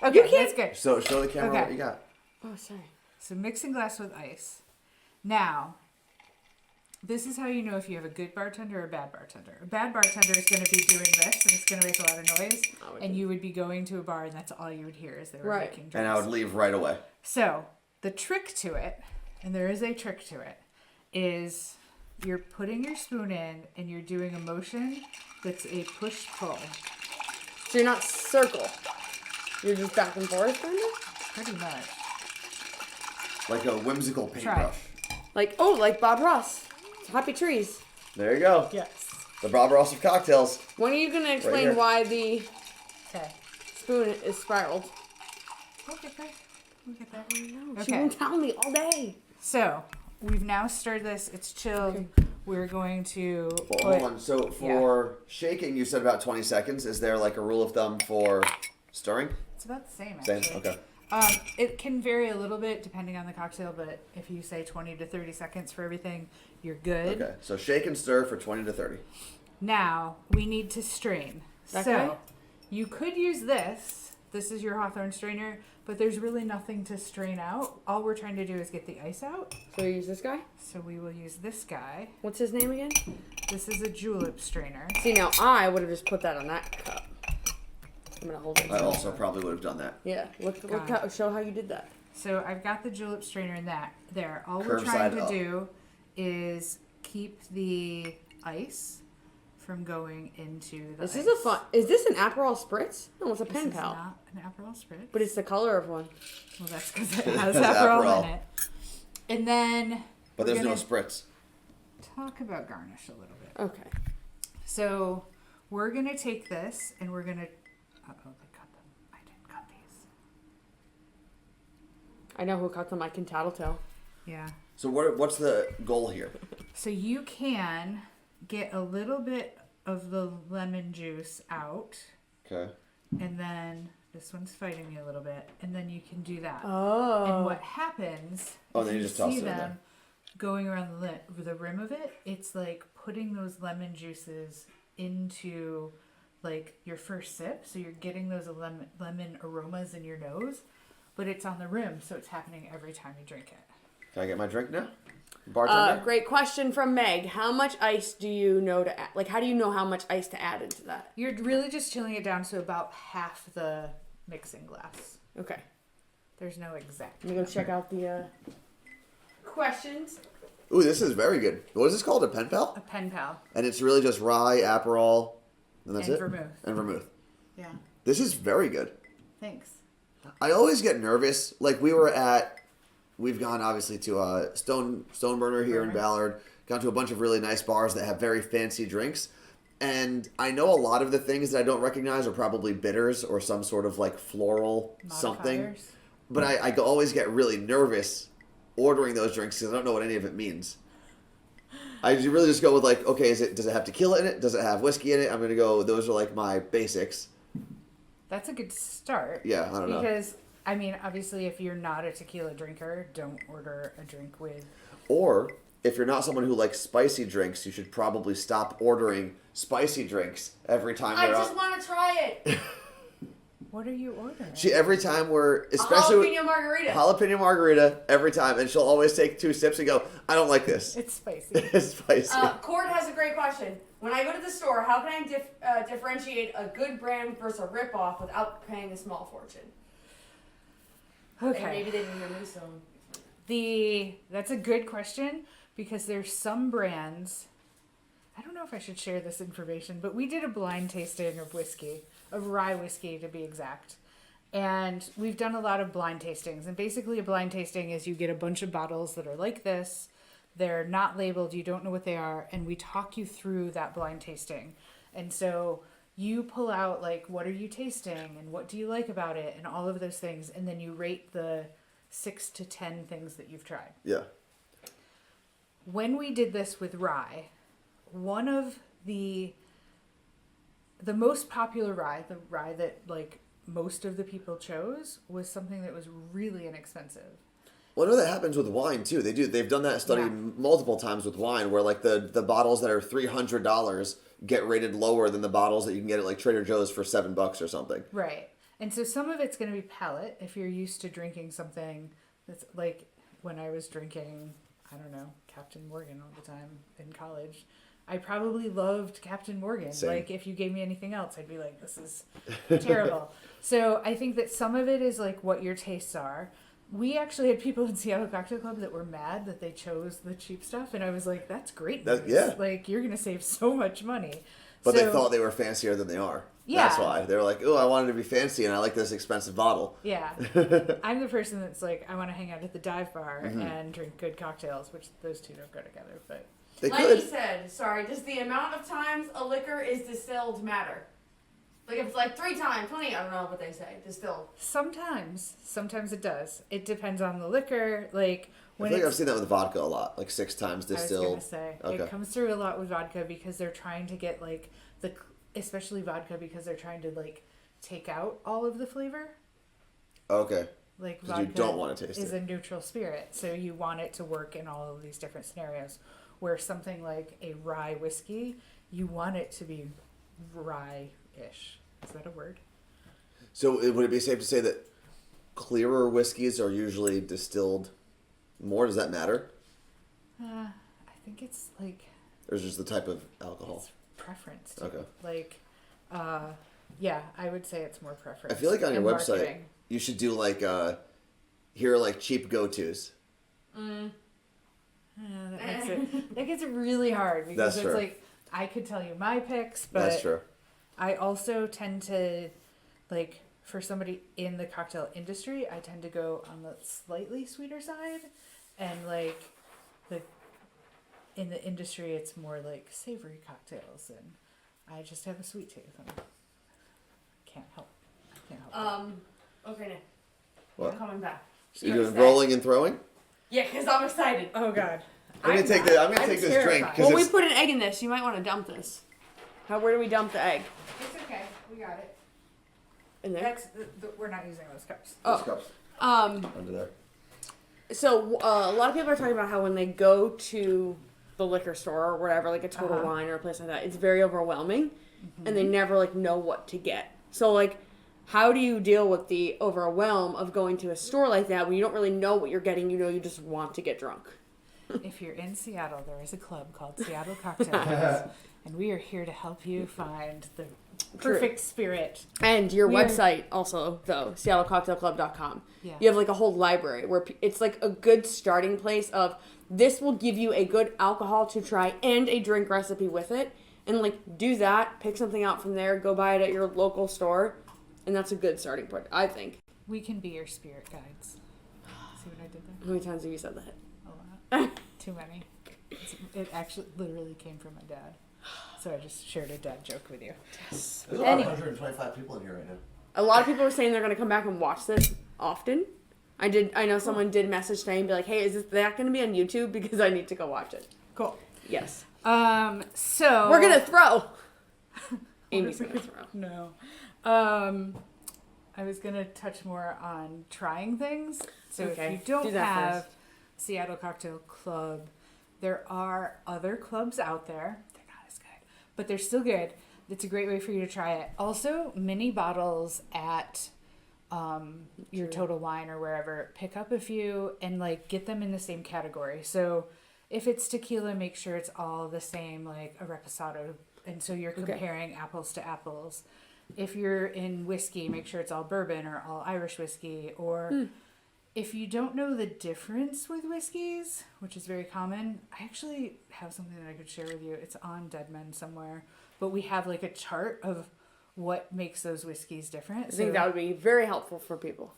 Okay, that's good. So show the camera Okay. what you got. Oh, sorry. So mixing glass with ice. Now, this is how you know if you have a good bartender or a bad bartender. A bad bartender is going to be doing this, and it's going to make a lot of noise. And you would be going to a bar, and that's all you would hear is they were Right. making drinks. And I would leave right away. So the trick to it, and there is a trick to it, is you're putting your spoon in, and you're doing a motion that's a push-pull. So you're not circle. You're just back and forth, kind of? Pretty much. Like a whimsical paintbrush. Like Bob Ross. Happy Trees. There you go. Yes. The Bob Ross of cocktails. When are you going to explain here. why the Okay. spoon is spiraled? We'll get there. We'll get there. She Okay. won't tell me all day. So we've now stirred this. It's chilled. Okay. We're going to Well, put. hold on. So for shaking, you said about 20 seconds. Is there like a rule of thumb for stirring? It's about the same. Same. Actually. Okay. It can vary a little bit depending on the cocktail, but if you say 20 to 30 seconds for everything, you're good. Okay. So shake and stir for 20 to 30. Now we need to strain. Okay. So you could use this. This is your Hawthorne strainer, but there's really nothing to strain out. All we're trying to do is get the ice out. So you use this guy? So we will use this guy. What's his name again? This is a julep strainer. See, now I would have just put that on that cup. I'm going to hold it. I also probably would have done that. Yeah, look Got how, show how you did that. So I've got the julep strainer in that there. All Curve we're trying side to up. do is keep the ice from going into the This ice. is a fun. Is this an Aperol Spritz? No, it's a This pen is pal. not an Aperol Spritz. But it's the color of one. Well, that's because it It has has Aperol, Aperol. in it. And then But we're there's no gonna spritz. talk about garnish a little bit. Okay. So we're gonna take this and we're gonna. Uh oh, they cut them. I didn't cut these. I know who cut them. I can tattletale. Yeah. So what's the goal here? So you can get a little bit of the lemon juice out, Okay. and then this one's fighting me a little bit, and then you can do that. Oh. And what happens? Oh, if then you just toss see it in them there. going around the rim of it. It's like putting those lemon juices into like your first sip, so you're getting those lemon aromas in your nose, but it's on the rim, so it's happening every time you drink it. Can I get my drink now? Bartender? Great question from Meg. How much ice do you know to add? Like, how do you know how much ice to add into that? You're really just chilling it down to about half the mixing glass. Okay. There's no exact. Let me go check out the questions. Ooh, this is very good. What is this called? A pen pal? A pen pal. And it's really just rye, Aperol, and that's And it? vermouth. And vermouth. Yeah. This is very good. Thanks. I always get nervous. Like we've gone obviously to Stoneburner here in Ballard, gone to a bunch of really nice bars that have very fancy drinks. And I know a lot of the things that I don't recognize are probably bitters or some sort of like floral something. Modifiers. But I always get really nervous ordering those drinks because I don't know what any of it means. I really just go with like, okay, does it have tequila in it? Does it have whiskey in it? I'm gonna go. Those are like my basics. That's a good start. Yeah, I don't know. Because, I mean, obviously, if you're not a tequila drinker, don't order a drink with. Or if you're not someone who likes spicy drinks, you should probably stop ordering spicy drinks every time I they're just on. want to try it. What are you ordering? Every time we're A especially jalapeno margarita. jalapeno margarita every time, and she'll always take 2 sips and go, "I don't like this. It's spicy. It's spicy." Court has a great question. When I go to the store, how can I differentiate a good brand versus a ripoff without paying a small fortune? And Okay. maybe they didn't hear me, so. That's a good question because there's some brands. I don't know if I should share this information, but we did a blind tasting of whiskey, of rye whiskey to be exact. And we've done a lot of blind tastings. And basically, a blind tasting is you get a bunch of bottles that are like this. They're not labeled, you don't know what they are, and we talk you through that blind tasting. And so you pull out like, what are you tasting and what do you like about it and all of those things, and then you rate the 6 to 10 things that you've tried. Yeah. When we did this with rye, one of the most popular rye, the rye that like most of the people chose, was something that was really inexpensive. Well, I know that happens with wine too. They've done that study Yeah. multiple times with wine, where like the bottles that are $300 get rated lower than the bottles that you can get at like Trader Joe's for $7 or something. Right. And so some of it's going to be palate if you're used to drinking something that's like when I was drinking, I don't know, Captain Morgan all the time in college. I probably loved Captain Morgan. Same. Like if you gave me anything else, I'd be like, this is terrible. So I think that some of it is like what your tastes are. We actually had people in Seattle Cocktail Club that were mad that they chose the cheap stuff, and I was like, that's great news. Yeah. Like you're going to save so much money. But So- they thought they were fancier than they are. Yeah. That's why. They were like, oh, I wanted to be fancy and I like this expensive bottle. Yeah. I'm the person that's like, I want to hang out at the dive bar and drink good cocktails, which those two don't go together. But They Like could. he said, sorry, does the amount of times a liquor is distilled matter? Like if it's like 3 times, 20, I don't know what they say, distilled. sometimes it does. It depends on the liquor. Like I when feel like I've it's, seen that with vodka a lot, like 6 times I was distilled. gonna say Okay. it comes through a lot with vodka because they're trying to get like especially vodka because they're trying to like take out all of the flavor. Okay. Like 'Cause vodka you don't want to taste is it. a neutral spirit, so you want it to work in all of these different scenarios. Where something like a rye whiskey, you want it to be rye-ish. Is that a word? So would it be safe to say that clearer whiskeys are usually distilled more? Does that matter? I think it's like Or is it just the type of alcohol? it's preference. Too. Okay. Like, yeah, I would say it's more preference. I feel like on your and website marketing. you should do like here are like cheap go-tos. That gets it really hard because That's it's true. like I could tell you my picks, but That's true. I also tend to like for somebody in the cocktail industry, I tend to go on the slightly sweeter side, and like the in the industry, it's more like savory cocktails, and I just have a sweet tooth. And can't help. Okay, Nick. What? I'm coming back. So you're doing rolling and throwing? Yeah, because I'm excited. Oh God. I'm gonna take this drink terrified. because Well, we put an egg in this. You might want to dump this. Where do we dump the egg? It's okay. We got it. In there. That's we're not using those cups. under there. So a lot of people are talking about how when they go to the liquor store or whatever, like a Total Uh-huh. Wine or a place like that, it's very overwhelming, and they never like know what to get. So like, how do you deal with the overwhelm of going to a store like that when you don't really know what you're getting? You know, you just want to get drunk. If you're in Seattle, there is a club called Seattle Cocktail Club, and we are here to help you find the perfect spirit. And your We are- website also, though, seattlecocktailclub.com. Yeah. You have like a whole library where it's like a good starting place of this will give you a good alcohol to try and a drink recipe with it. And like do that, pick something out from there, go buy it at your local store. And that's a good starting point, I think. We can be your spirit guides. See what I did there? How many times have you said that? A lot. Too many. It actually literally came from my dad. So I just shared a dad joke with you. There's about Anyway. 125 people in here right now. A lot of people are saying they're going to come back and watch this often. I know someone did message today and be like, hey, is that going to be on YouTube? Because I need to go watch it. Cool. Yes. So We're going to throw. Amy's going to throw. No. I was gonna touch more on trying things. So Okay, if you don't do that have first. Seattle Cocktail Club, there are other clubs out there. They're not as good, but they're still good. It's a great way for you to try it. Also, mini bottles at your Total Wine or wherever. Pick up a few and like get them in the same category. So if it's tequila, make sure it's all the same, like a reposado, and so you're comparing apples to apples. If you're in whiskey, make sure it's all bourbon or all Irish whiskey. Or if you don't know the difference with whiskeys, which is very common, I actually have something that I could share with you. It's on Dead Men somewhere. But we have like a chart of what makes those whiskeys different. I think that would be very helpful for people.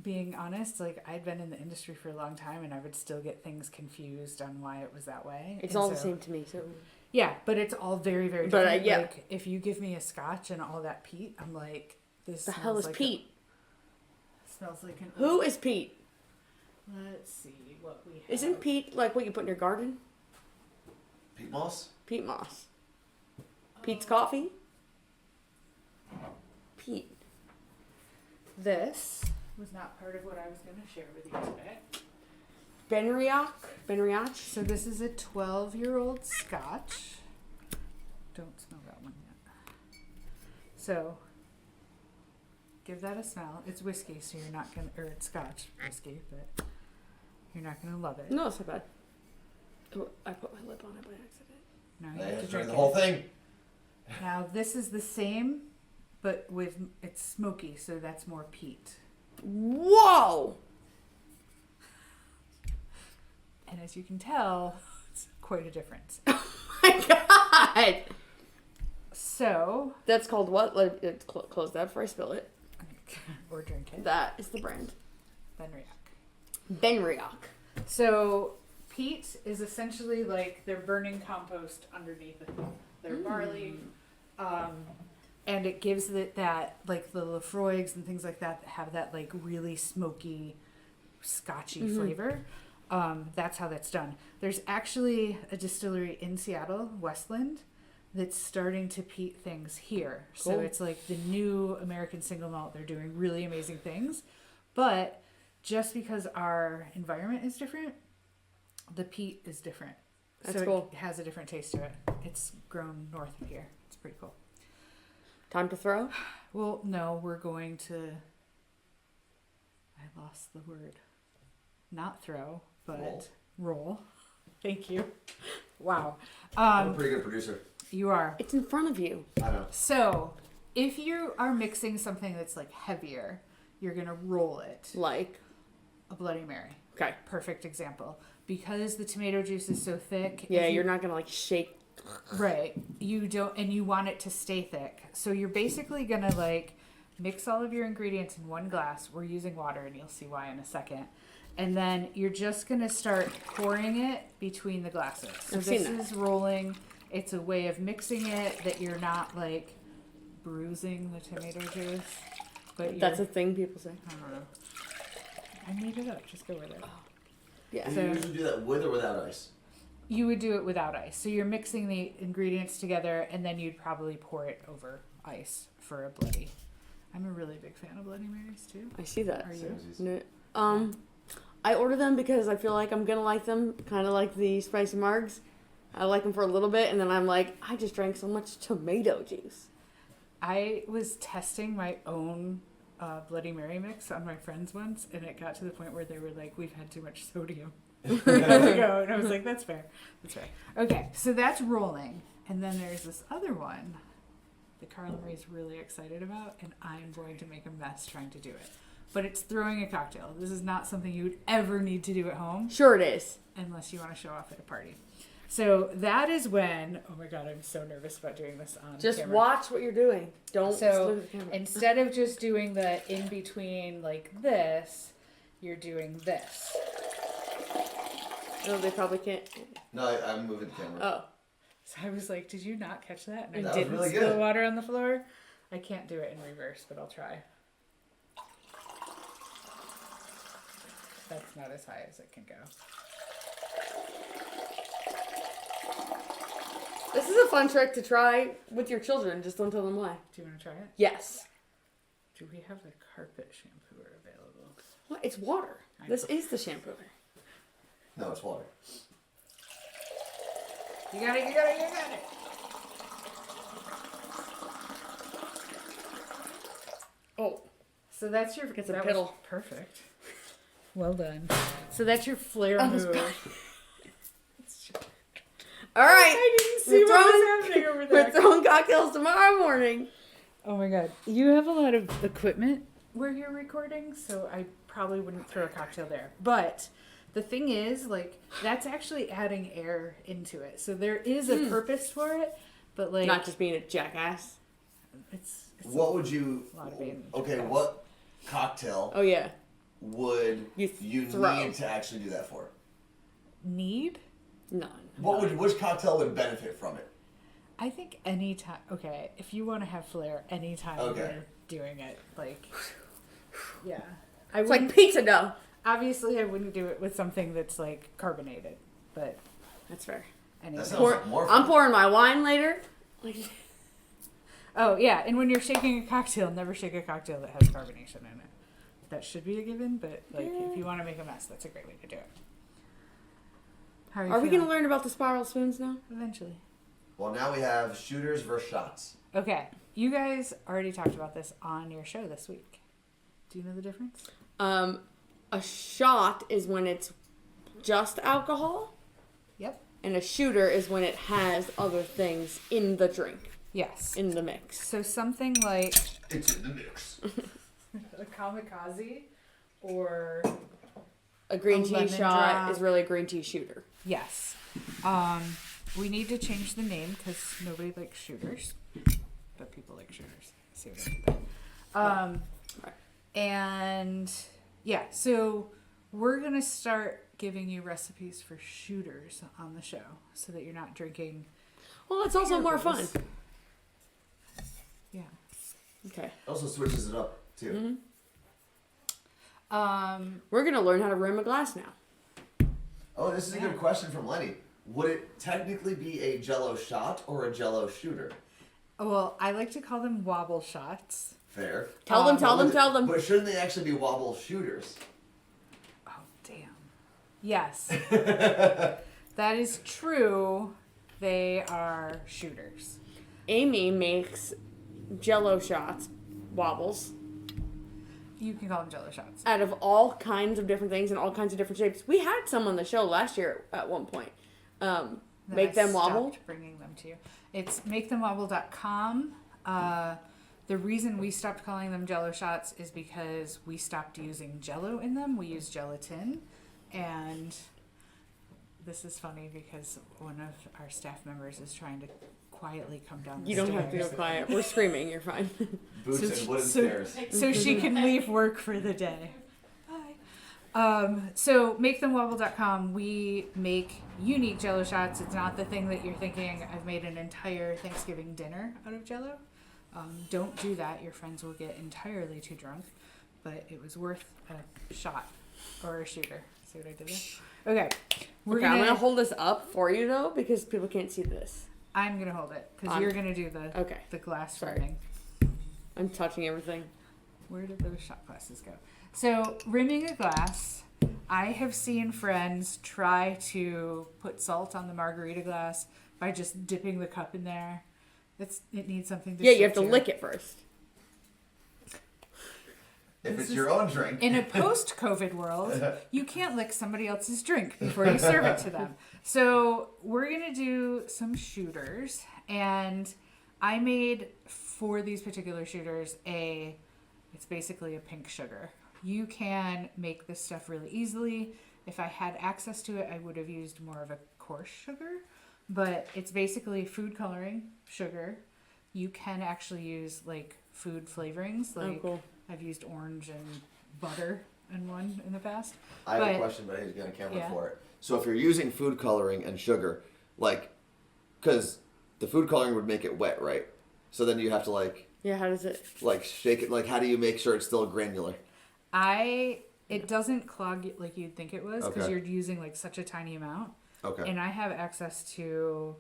Being honest, like I'd been in the industry for a long time and I would still get things confused on why it was that way. It's And all the so same to me. So Yeah, but it's all very, very But, different. yeah. Like, if you give me a scotch and all that peat, I'm like, this The smells hell is like Pete? smells like an Who is Pete? Let's see what we have. Isn't Pete like what you put in your garden? Peat moss? Peat moss. Pete's coffee? Pete. This was not part of what I was going to share with you today. Benriach? Benriach? So this is a 12-year-old Scotch. Don't smell that one yet. So give that a smell. It's whiskey, so you're not gonna, or it's Scotch whiskey, but you're not gonna love it. No, it's not bad. Oh, I put my lip on it by accident. Now you They have to have drink the it. whole thing. Now this is the same, but with it's smoky, so that's more peat. Whoa! And as you can tell, it's quite a difference. My God! So, That's called what? Let it close that before I spill it. or drink it. That is the brand. Benriach. Benriach. So peat is essentially like they're burning compost underneath their barley, and it gives it that like the Lafroigs and things like that have that like really smoky, scotchy flavor. That's how that's done. There's actually a distillery in Seattle, Westland, that's starting to peat things here. So Cool. it's like the new American single malt. They're doing really amazing things, but just because our environment is different, the peat is different. That's so cool. it has a different taste to it. It's grown north of here. It's pretty cool. Time to throw? Well, no, we're going to. I lost the word. Not throw, but roll. Thank you. Wow. I'm a pretty good producer. You are. It's in front of you. I know. So, if you are mixing something that's like heavier, you're going to roll it. Like, A Bloody Mary. okay. Perfect example. Because the tomato juice is so thick. Yeah, if you're not gonna like shake. Right. You don't, and you want it to stay thick. So you're basically going to like mix all of your ingredients in one glass. We're using water, and you'll see why in a second. And then you're just going to start pouring it between the glasses. So I've seen this that. is rolling. It's a way of mixing it that you're not like bruising the tomato juice. But That's a you're, thing people say. I don't know. I made it up. Just go with it. Yeah. Do So- you usually do that with or without ice? You would do it without ice. So you're mixing the ingredients together, and then you'd probably pour it over ice for a Bloody. I'm a really big fan of Bloody Marys too. I see that. Are you? No, I order them because I feel like I'm gonna like them, kind of like the spicy margs. I like them for a little bit, and then I'm like, I just drank so much tomato juice. I was testing my own Bloody Mary mix on my friends once, and it got to the point where they were like, "We've had too much sodium." We have to go, and I was like, "That's fair. That's fair." Okay, so that's rolling, and then there's this other one that Carla Marie's really excited about, and I'm going to make a mess trying to do it. But it's throwing a cocktail. This is not something you would ever need to do at home Sure, it is. unless you want to show off at a party. So that is when, oh my God, I'm so nervous about doing this on Just camera. watch what you're doing. Don't So, just look at the camera. Instead of just doing the in between like this, you're doing this. No, they probably can't. No, I'm moving the camera. Oh, So I was like, did you not catch that? And I That was didn't really spill good. water on the floor. I can't do it in reverse, but I'll try. That's not as high as it can go. this is a fun trick to try with your children. Just don't tell them why. Do you want to try it? Yes. Do we have the carpet shampooer available? What? It's water. This is the shampoo. No, it's water. You got it, you got it, you got it. Oh, So that's your, Gets a that piddle. was perfect. Well done. So that's your flair That was move. all right. I didn't see We're what throwing- was happening over there. We're throwing cocktails tomorrow morning. Oh my God. You have a lot of equipment where you're recording, so I probably wouldn't throw a cocktail there. But the thing is, like, that's actually adding air into it. So there is a purpose for it, but like, Not just being a jackass. it's What would you? a lot of being. Okay, what cocktail Oh yeah. would You you throw. need to actually do that for? Need? None. Which cocktail would benefit from it? I think anytime. Okay, if you want to have flair, anytime Okay. you're doing it, like, yeah. It's like pizza dough. Obviously, I wouldn't do it with something that's like carbonated, but That's fair. anyway. That sounds like more fun. I'm pouring my wine later. Like, Oh yeah, and when you're shaking a cocktail, never shake a cocktail that has carbonation in it. That should be a given, but like if you want to make a mess, that's a great way to do it. How are we going to learn about the spiral spoons now? Eventually. Well, now we have shooters versus shots. Okay, you guys already talked about this on your show this week. Do you know the difference? A shot is when it's just alcohol, Yep. and a shooter is when it has other things in the drink, Yes. in the mix. So something like It's in the mix. a kamikaze or A green A tea lemon shot drop. is really a green tea shooter. yes. We need to change the name because nobody likes shooters, but people like shooters. See what I did there? Right. And yeah, so we're gonna start giving you recipes for shooters on the show, so that you're not drinking. Well, it's also more fun. Beers. Yeah. Okay. Also switches it up too. We're going to learn how to rim a glass now. Oh, this is a Yeah. good question from Lenny. Would it technically be a Jello shot or a Jello shooter? Well, I like to call them wobble shots. Fair. Tell them. But shouldn't they actually be wobble shooters? Oh, damn. Yes. That is true. They are shooters. Amy makes Jello shots, wobbles, You can call them jello shots. out of all kinds of different things and all kinds of different shapes. We had some on the show last year at one point. Then Make I them wobble. stopped bringing them to you. It's makethemwobble.com. The reason we stopped calling them jello shots is because we stopped using jello in them. We use gelatin. And this is funny because one of our staff members is trying to quietly come down the You don't stairs. have to go quiet. We're screaming. You're fine. Boots So- and wooden so- stairs. So she can leave work for the day. Bye. So makethemwobble.com, we make unique jello shots. It's not the thing that you're thinking, I've made an entire Thanksgiving dinner out of jello. Don't do that. Your friends will get entirely too drunk. But it was worth a shot or a shooter. See what I did there? Okay. We're I'm gonna gonna hold this up for you though because people can't see this. I'm gonna hold it because On- you're gonna do the Okay. glass Sorry. rimming. I'm touching everything. Where did those shot glasses go? So, rimming a glass, I have seen friends try to put salt on the margarita glass by just dipping the cup in there. It needs something to Yeah, you stick have to lick it first. If This it's is- your own drink. In a post-COVID world, you can't lick somebody else's drink before you serve it to them. So we're gonna do some shooters, and I made for these particular shooters it's basically a pink sugar. You can make this stuff really easily. If I had access to it, I would have used more of a coarse sugar, but it's basically food coloring sugar. You can actually use like food flavorings, like cool. I've used orange and butter in one in the past. I have a But- question, but I need to get a camera Yeah. for it. So if you're using food coloring and sugar, like, because the food coloring would make it wet, right? So then you have to Yeah, how does it? shake it. Like, how do you make sure it's still granular? It doesn't clog like you'd think it was because Okay. you're using like such a tiny amount. Okay. And I have access to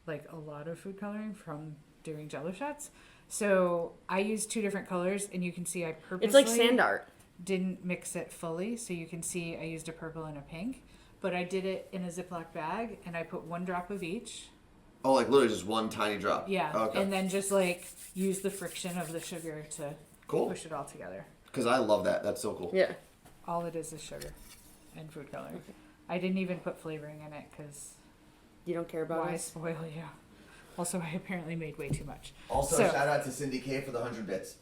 like a lot of food coloring from doing jello shots. So I use two different colors, and you can see I purposely It's like sand art. didn't mix it fully. So you can see I used a purple and a pink, but I did it in a Ziploc bag, and I put 1 drop of each. Oh, like literally just one tiny drop. Yeah, Okay. and then just like use the friction of the sugar to Cool. push it all together. Because I love that. That's so cool. Yeah. All it is sugar and food coloring. I didn't even put flavoring in it because You don't care about why us. spoil you? Also, I apparently made way too much. Also, So- shout out to Cindy K for the 100 bits.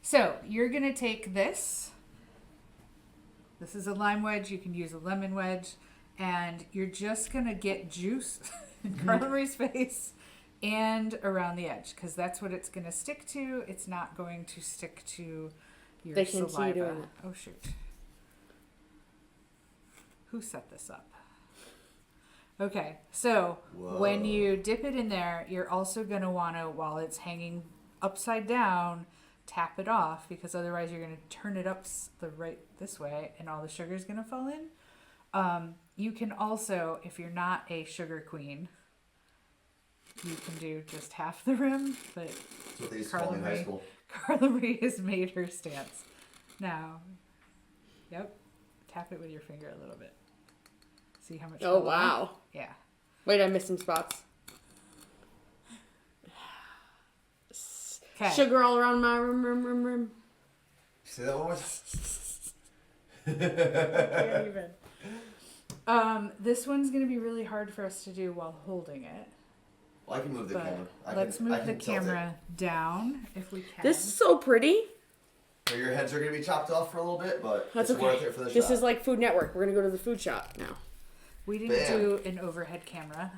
So you're gonna take this. This is a lime wedge. You can use a lemon wedge, and you're just gonna get juice in Carla Marie's face and around the edge because that's what it's gonna stick to. It's not going to stick to your They can see saliva. you doing it. Oh shoot! Who set this up? Okay, so Whoa. when you dip it in there, you're also going to want to, while it's hanging upside down, tap it off because otherwise you're going to turn it up this way and all the sugar is going to fall in. You can also, if you're not a sugar queen, you can do just half the rim, but That's what they used to call me in high school. Carla Marie has made her stance. Now, yep, tap it with your finger a little bit. See how much? Oh, fell wow. off? Yeah. Wait, I missed some spots. Okay. Sugar all around my rim. Say that one more Can't even. This one's gonna be really hard for us to do while holding it. Well, I can move the But camera. let's I move can the tilt it. camera down if we can. This is so pretty. So your heads are going to be chopped off for a little bit, but That's it's okay. worth it for the This shot. is like Food Network. We're going to go to the food shop now. We didn't Bam. do an overhead camera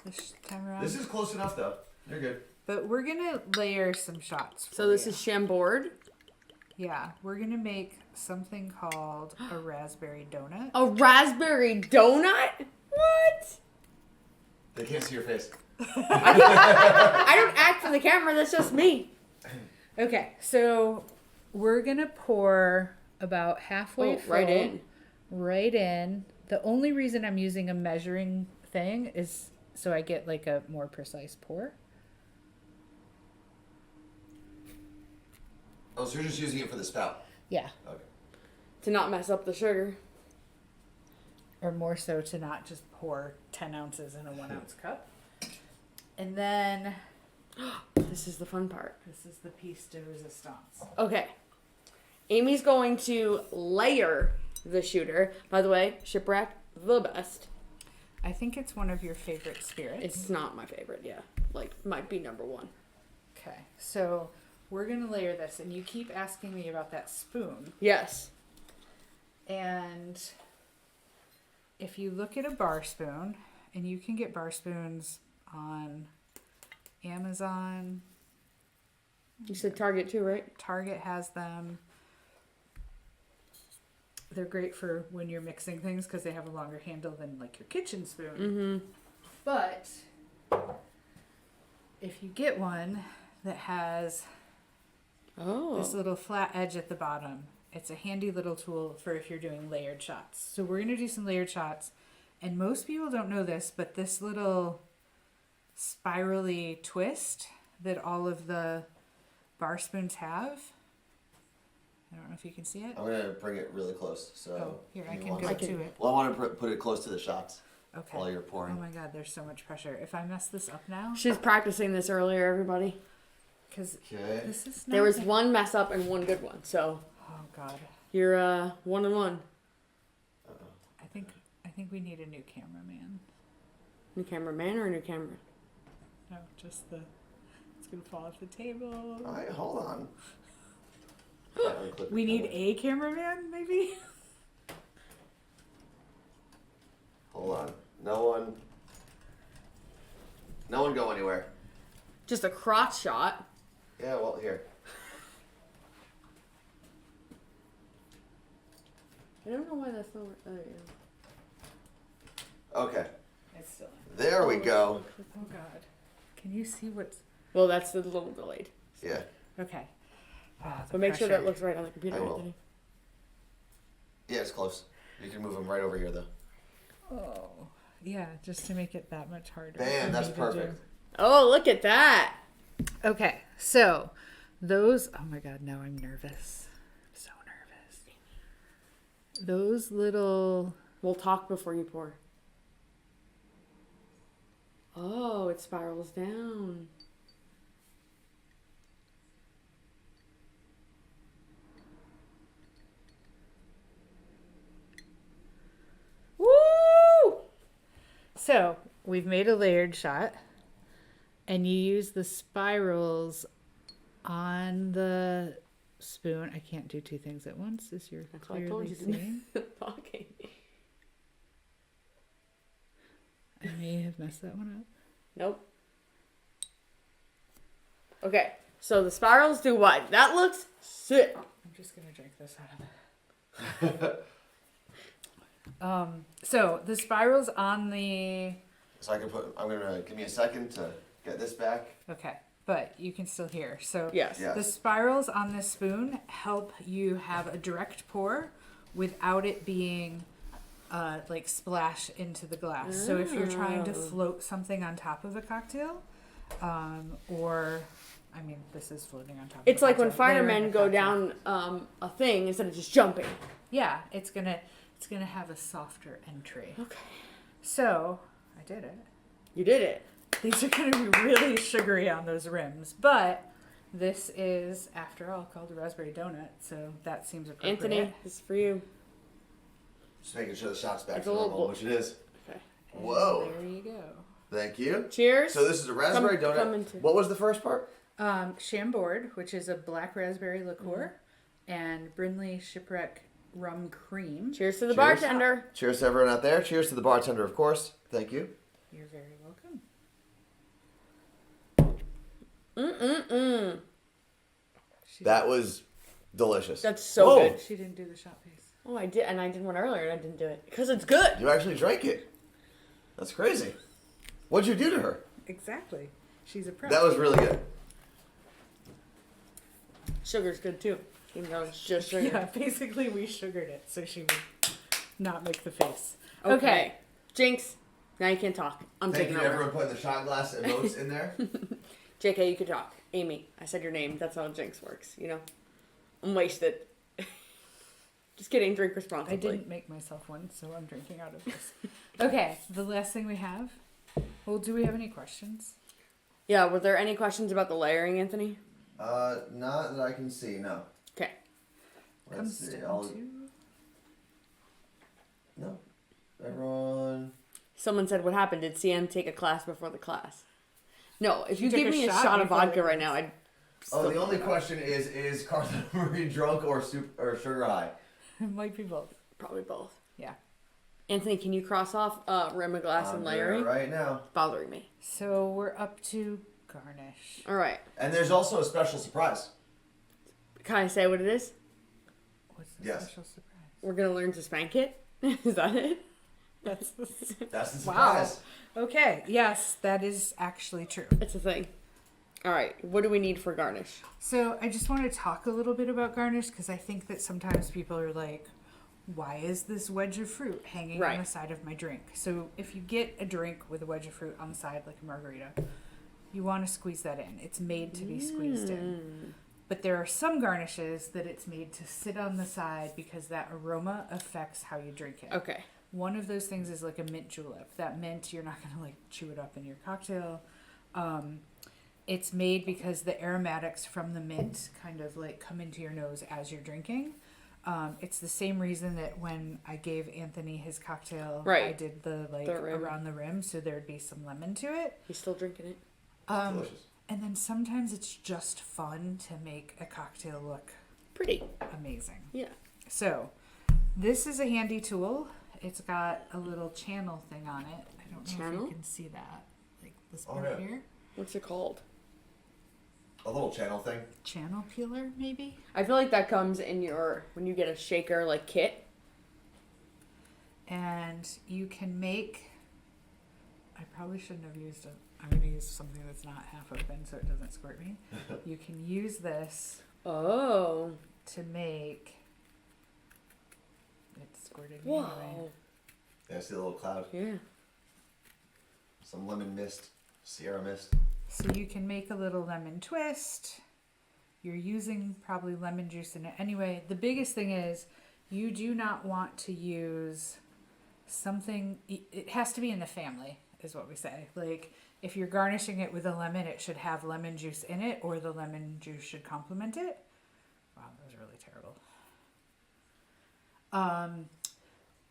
this time around. This is close enough, though. You're good. But we're gonna layer some shots. So this is Chambord. Yeah, we're gonna make something called a raspberry donut. A raspberry donut? What? They can't see your face. I don't act for the camera. That's just me. Okay, so we're gonna pour about halfway full, right in. Right in. The only reason I'm using a measuring thing is so I get like a more precise pour. Oh, so you're just using it for the spout. Yeah. Okay. To not mess up the sugar. Or more so to not just pour 10 ounces in a 1 ounce cup. And then This is the fun part. this is the piece de resistance. Okay. Amy's going to layer the shooter. By the way, Shipwreck, the best. I think it's one of your favorite spirits. It's not my favorite, yeah. Like, might be number one. Okay, so we're going to layer this, and you keep asking me about that spoon. Yes. And if you look at a bar spoon, and you can get bar spoons on Amazon, You said Target too, right? Target has them. They're great for when you're mixing things because they have a longer handle than like your kitchen spoon. Mm-hmm. But if you get one that has Oh. this little flat edge at the bottom, it's a handy little tool for if you're doing layered shots. So we're going to do some layered shots. And most people don't know this, but this little spirally twist that all of the bar spoons have, I don't know if you can see it. I'm going to bring it really close. So Oh, here, I give me can one go second. to it. Well, I want to put it close to the shots Okay. while you're Oh pouring. my god, there's so much pressure. If I mess this up now, She's practicing this earlier, everybody. because Okay. this is not There was gonna- one mess up and one good one. So Oh god, you're 1-1. I think we need a new cameraman. New cameraman or a new camera? No, just the. It's gonna fall off the table. All right, hold on. Yeah, unclip We the need camera. a cameraman, maybe. Hold on. No one go anywhere. Just a crotch shot. Yeah, well, here. I don't know why that's not. Oh, yeah. Okay. It's still. There we go. Oh god, can you see what's? Well, that's a little delayed. Yeah. Okay. Ah, the But make sure that pressure. looks right on the computer. I will. Anthony. Yeah, it's close. You can move them right over here, though. Oh, yeah, just to make it that much harder. Bam, for that's me to perfect. do. Oh, look at that. Okay, so those. Oh my god, now I'm nervous. I'm so nervous. Those little. We'll talk before you pour. Oh, it spirals down. Woo! So we've made a layered shot, and you use the spirals on the spoon. I can't do two things at once, as you're That's what I clearly told you to seeing. do. Talking. I may have messed that one up. Nope. Okay, so the spirals do what? That looks sick. I'm just gonna drink this out of it. So the spirals on the So I'm gonna give me a second to get this back. okay, but you can still hear. So Yes. Yeah. the spirals on this spoon help you have a direct pour without it being like splash into the glass. So if you're trying to float something on top of a cocktail, or I mean, this is floating on top. It's of a like when cocktail, layering firemen a go cocktail. down a thing instead of just jumping. Yeah, it's gonna have a softer entry. Okay. So I did it. You did it. These are going to be really sugary on those rims, but this is, after all, called a raspberry donut, so that seems appropriate. Anthony, this is for you. Just making sure the shot's back It's to a little normal, bl- which it is. Okay. And Whoa. there you go. Thank you. Cheers. So this is a raspberry Come donut. into- What was the first part? Chambord, which is a black raspberry liqueur, and Brindley Shipwreck rum cream. Cheers to the Cheers. bartender. Cheers to everyone out there. Cheers to the bartender, of course. Thank you. You're very welcome. That was delicious. That's so Whoa. good. She didn't do the shot face. Oh, I did, and I did one earlier, and I didn't do it because it's good. You actually drank it. That's crazy. What'd you do to her? Exactly. She's a pro. That was really good. Sugar's good too, even though it's just sugar. Yeah, basically we sugared it so she would not make the face. Okay. Jinx, now you can talk. I'm Thank taking you to over. everyone putting the shot glass emotes in there. JK, you can talk. Amy, I said your name. That's how Jinx works, you know? I'm wasted. Just kidding, drink responsibly. I didn't make myself one, so I'm drinking out of this. Okay, the last thing we have. Well, do we have any questions? Yeah, were there any questions about the layering, Anthony? Not that I can see, no. Okay. Let's Comes see. down to No. Everyone. Someone said, what happened? Did CM take a class before the class? No, if She you took give a me a shot shot of before vodka the right class. now, I'd Oh, still the only do that. question is Carla Marie drunk or sugar high? it might be both. Probably both. Yeah. Anthony, can you cross off rim of glass and layering? Right now. Bothering me. So we're up to garnish. All right. And there's also a special surprise. Can I say what it is? What's the Yes. special surprise? We're going to learn to spank it? Is that it? That's That's the Wow. surprise. okay. Yes, that is actually true. It's a thing. All right. What do we need for garnish? So I just want to talk a little bit about garnish because I think that sometimes people are like, why is this wedge of fruit hanging Right. on the side of my drink? So if you get a drink with a wedge of fruit on the side, like a margarita, you want to squeeze that in. It's made to be squeezed in. But there are some garnishes that it's made to sit on the side because that aroma affects how you drink it. Okay. One of those things is like a mint julep. That mint, you're not going to like chew it up in your cocktail. It's made because the aromatics from the mint kind of like come into your nose as you're drinking. It's the same reason that when I gave Anthony his cocktail, I Right. did the like The rim. around the rim, so there'd be some lemon to it. He's still drinking it? Delicious. And then sometimes it's just fun to make a cocktail look Pretty. amazing. Yeah. So, this is a handy tool. It's got a little channel thing on it. I don't know if Channel? you can see that. Like this Oh, part yeah. here. What's it called? A little channel thing. Channel peeler, maybe? I feel like that comes in your, when you get a shaker like kit. And you can make, I probably shouldn't have used it. I'm going to use something that's not half open so it doesn't squirt me. You can use this Oh. to make, it squirted me Whoa. anyway. Yeah, I see the little cloud. Yeah. Some lemon mist. Sierra mist. So you can make a little lemon twist. You're using probably lemon juice in it anyway. The biggest thing is you do not want to use something, it has to be in the family, is what we say. Like if you're garnishing it with a lemon, it should have lemon juice in it, or the lemon juice should complement it. Wow, that was really terrible.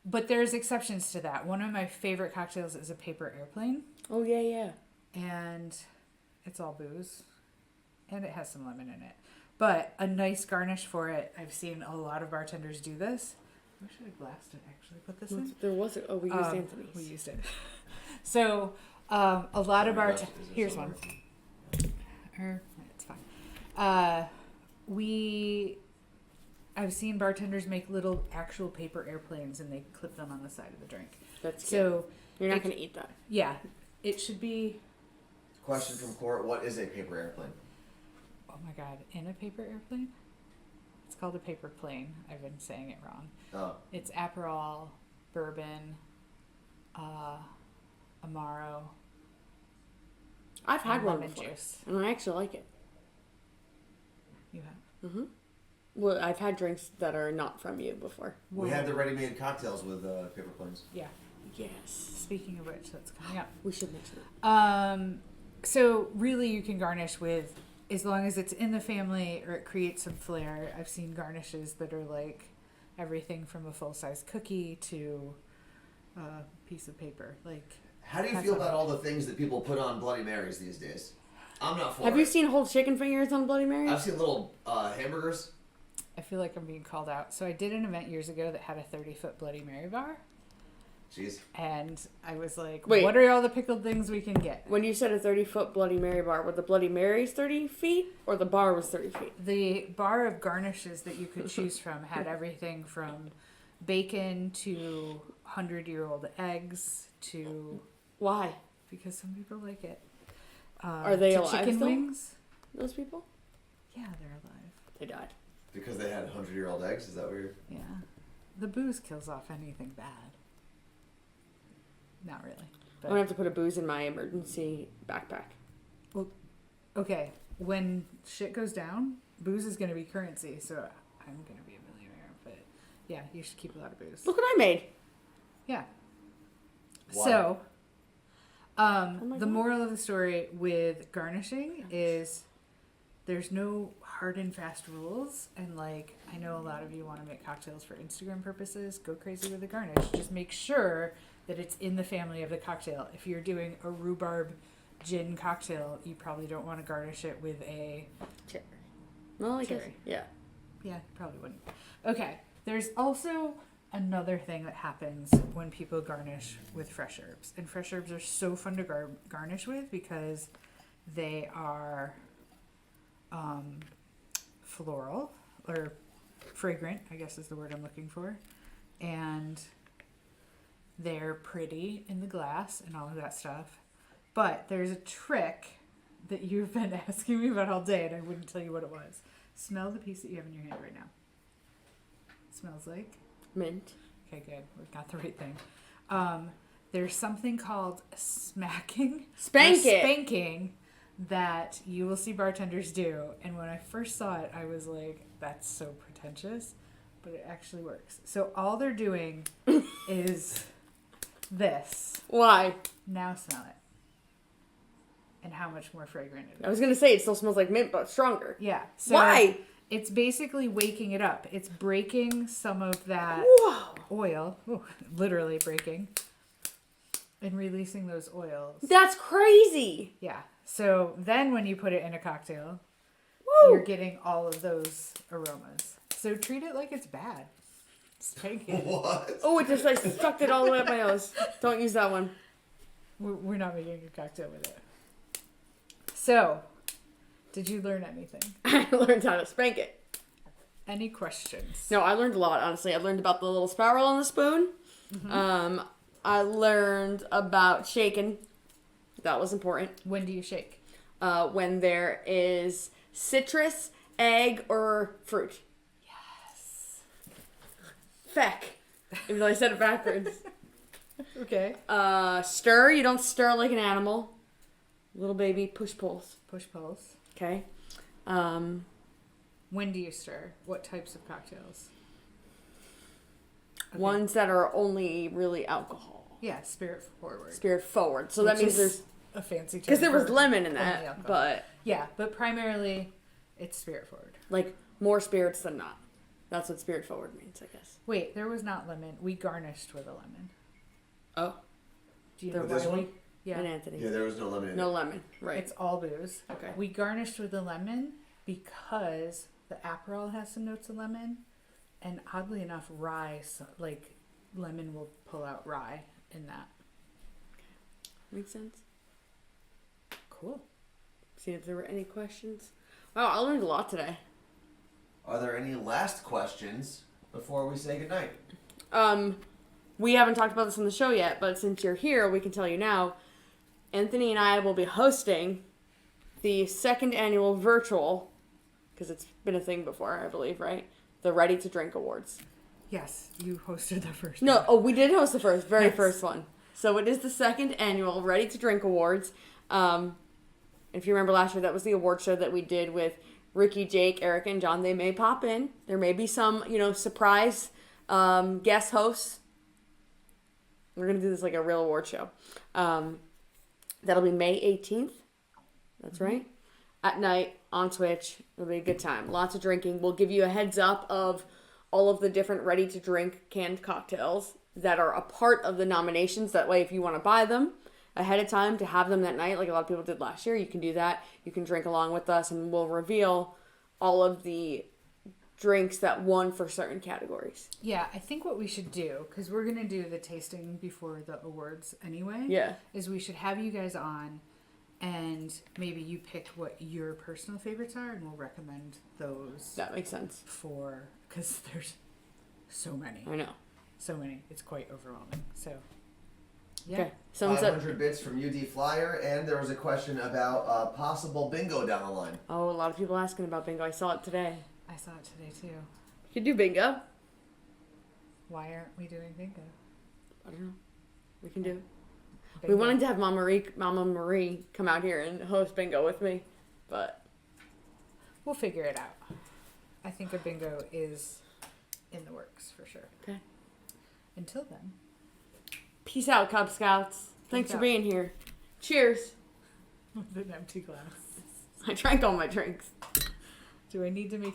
But there's exceptions to that. One of my favorite cocktails is a paper airplane. Oh, yeah, yeah. And it's all booze, and it has some lemon in it. But a nice garnish for it, I've seen a lot of bartenders do this. Where should I blast it, actually? Put this in? There was oh, we used Anthony's. We used it. So, a lot of bartenders... Is it Here's silver? one. It's fine. I've seen bartenders make little actual paper airplanes and they clip them on the side of the drink. That's cute. So You're not going to eat that. yeah, it should be. Question from Court: what is a paper airplane? Oh my god, in a paper airplane? It's called a paper plane. I've been saying it wrong. Oh, It's Aperol, bourbon, Amaro, I've had and one lemon before, juice. and I actually like it. You have? Mm-hmm. Well, I've had drinks that are not from you before. we had the ready-made cocktails with paper planes. Yeah. Yes. Speaking of which, that's coming up. We should mention that. So really you can garnish with, as long as it's in the family or it creates some flair. I've seen garnishes that are like everything from a full-size cookie to a piece of paper. Like, How do you That's feel all. about all the things that people put on Bloody Marys these days? I'm not for Have it. you seen whole chicken fingers on Bloody Mary? I've seen little hamburgers. I feel like I'm being called out. So I did an event years ago that had a 30-foot Bloody Mary bar. Jeez. And I was like, Wait. what are all the pickled things we can get? When you said a 30-foot Bloody Mary bar, were the Bloody Marys 30 feet or the bar was 30 feet? The bar of garnishes that you could choose from had everything from bacon to 100-year-old eggs to, Why? because some people like it. Are they to alive chicken still? wings. Those people? Yeah, they're alive. They died. Because they had 100-year-old eggs? Is that weird? Yeah. The booze kills off anything bad. Not really. I'm gonna have to put a booze in my emergency backpack. Okay, when shit goes down, booze is going to be currency, so I'm going to be a millionaire. But yeah, you should keep a lot of booze. Look what I made. Yeah. Why? So, my the God. moral of the story with garnishing is there's no hard and fast rules. And like, I know a lot of you want to make cocktails for Instagram purposes. Go crazy with the garnish. Just make sure that it's in the family of the cocktail. If you're doing a rhubarb gin cocktail, you probably don't want to garnish it with a Cherry. Well, I guess. Cherry. Yeah. Yeah, probably wouldn't. Okay, there's also another thing that happens when people garnish with fresh herbs. And fresh herbs are so fun to garnish with because they are floral or fragrant, I guess is the word I'm looking for. And they're pretty in the glass and all of that stuff. But there's a trick that you've been asking me about all day and I wouldn't tell you what it was. Smell the piece that you have in your hand right now. Smells like? Mint. Okay, good. We've got the right thing. There's something called smacking. Spank or it. Spanking that you will see bartenders do. And when I first saw it, I was like, that's so pretentious. But it actually works. So all they're doing is this. Why? Now smell it. And how much more fragrant it I is. was gonna say it still smells like mint, but stronger. Yeah. So Why? It's basically waking it up. It's breaking some of that Whoa. oil, literally breaking, and releasing those oils. That's crazy. Yeah. So then when you put it in a cocktail, Woo. you're getting all of those aromas. So treat it like it's bad. Spank it. What? Oh, it just like sucked it all the way up my nose. Don't use that one. We're not making a cocktail with it. So, did you learn anything? I learned how to spank it. Any questions? No, I learned a lot, honestly. I learned about the little spiral on the spoon. I learned about shaking. That was important. When do you shake? When there is citrus, egg, or fruit. Yes. Feck. Even though I said it backwards. Okay. Stir. You don't stir like an animal. Little baby push pulls. Push pulls. Okay. When do you stir? What types of cocktails? Okay. Ones that are only really alcohol. Yeah, spirit forward. Spirit forward. So that Which means is there's... a fancy term. Because there was for lemon in only that, alcohol. but Yeah, but primarily it's spirit forward. like more spirits than not. That's what spirit forward means, I guess. Wait, there was not lemon. We garnished with a lemon. Oh. Do you There know With this why one? we? Yeah, And Anthony. Yeah, there was no lemon in No it. lemon. Right. it's all booze. Okay. We garnished with a lemon because the Aperol has some notes of lemon, and oddly enough, rye, like lemon will pull out rye in that. Makes sense. Cool. See if there were any questions. Wow, I learned a lot today. Are there any last questions before we say goodnight? We haven't talked about this on the show yet, but since you're here, we can tell you now. Anthony and I will be hosting the second annual virtual, because it's been a thing before, I believe, right? The Ready to Drink Awards. Yes, you hosted the first No, one. oh, we did host the very Yes. first one. So it is the second annual Ready to Drink Awards. If you remember last year, that was the award show that we did with Ricky, Jake, Eric, and John. They may pop in. There may be some, surprise guest hosts. We're going to do this like a real award show. That'll be May 18th. That's right. At night on Twitch. It'll be a good time. Lots of drinking. We'll give you a heads up of all of the different ready-to-drink canned cocktails that are a part of the nominations. That way, if you want to buy them ahead of time to have them that night, like a lot of people did last year, you can do that. You can drink along with us, and we'll reveal all of the drinks that won for certain categories. Yeah, I think what we should do, because we're going to do the tasting before the awards anyway, Yeah. is we should have you guys on and maybe you pick what your personal favorites are and we'll recommend those That makes sense. for, because there's so many. I know. So many. It's quite overwhelming. So, yeah. Okay. Someone said, 500 bits from UD Flyer, and there was a question about possible bingo down the line. oh, a lot of people asking about bingo. I saw it today. I saw it today too. You could do bingo. Why aren't we doing bingo? I don't know. We can do it. We Bingo. wanted to have Mama Marie come out here and host bingo with me, but We'll figure it out. I think a bingo is in the works for sure. okay. Until then, Peace out, Cub Scouts. Thanks Peace for out. being here. Cheers. with an empty glass. I drank all my drinks. Do I need to make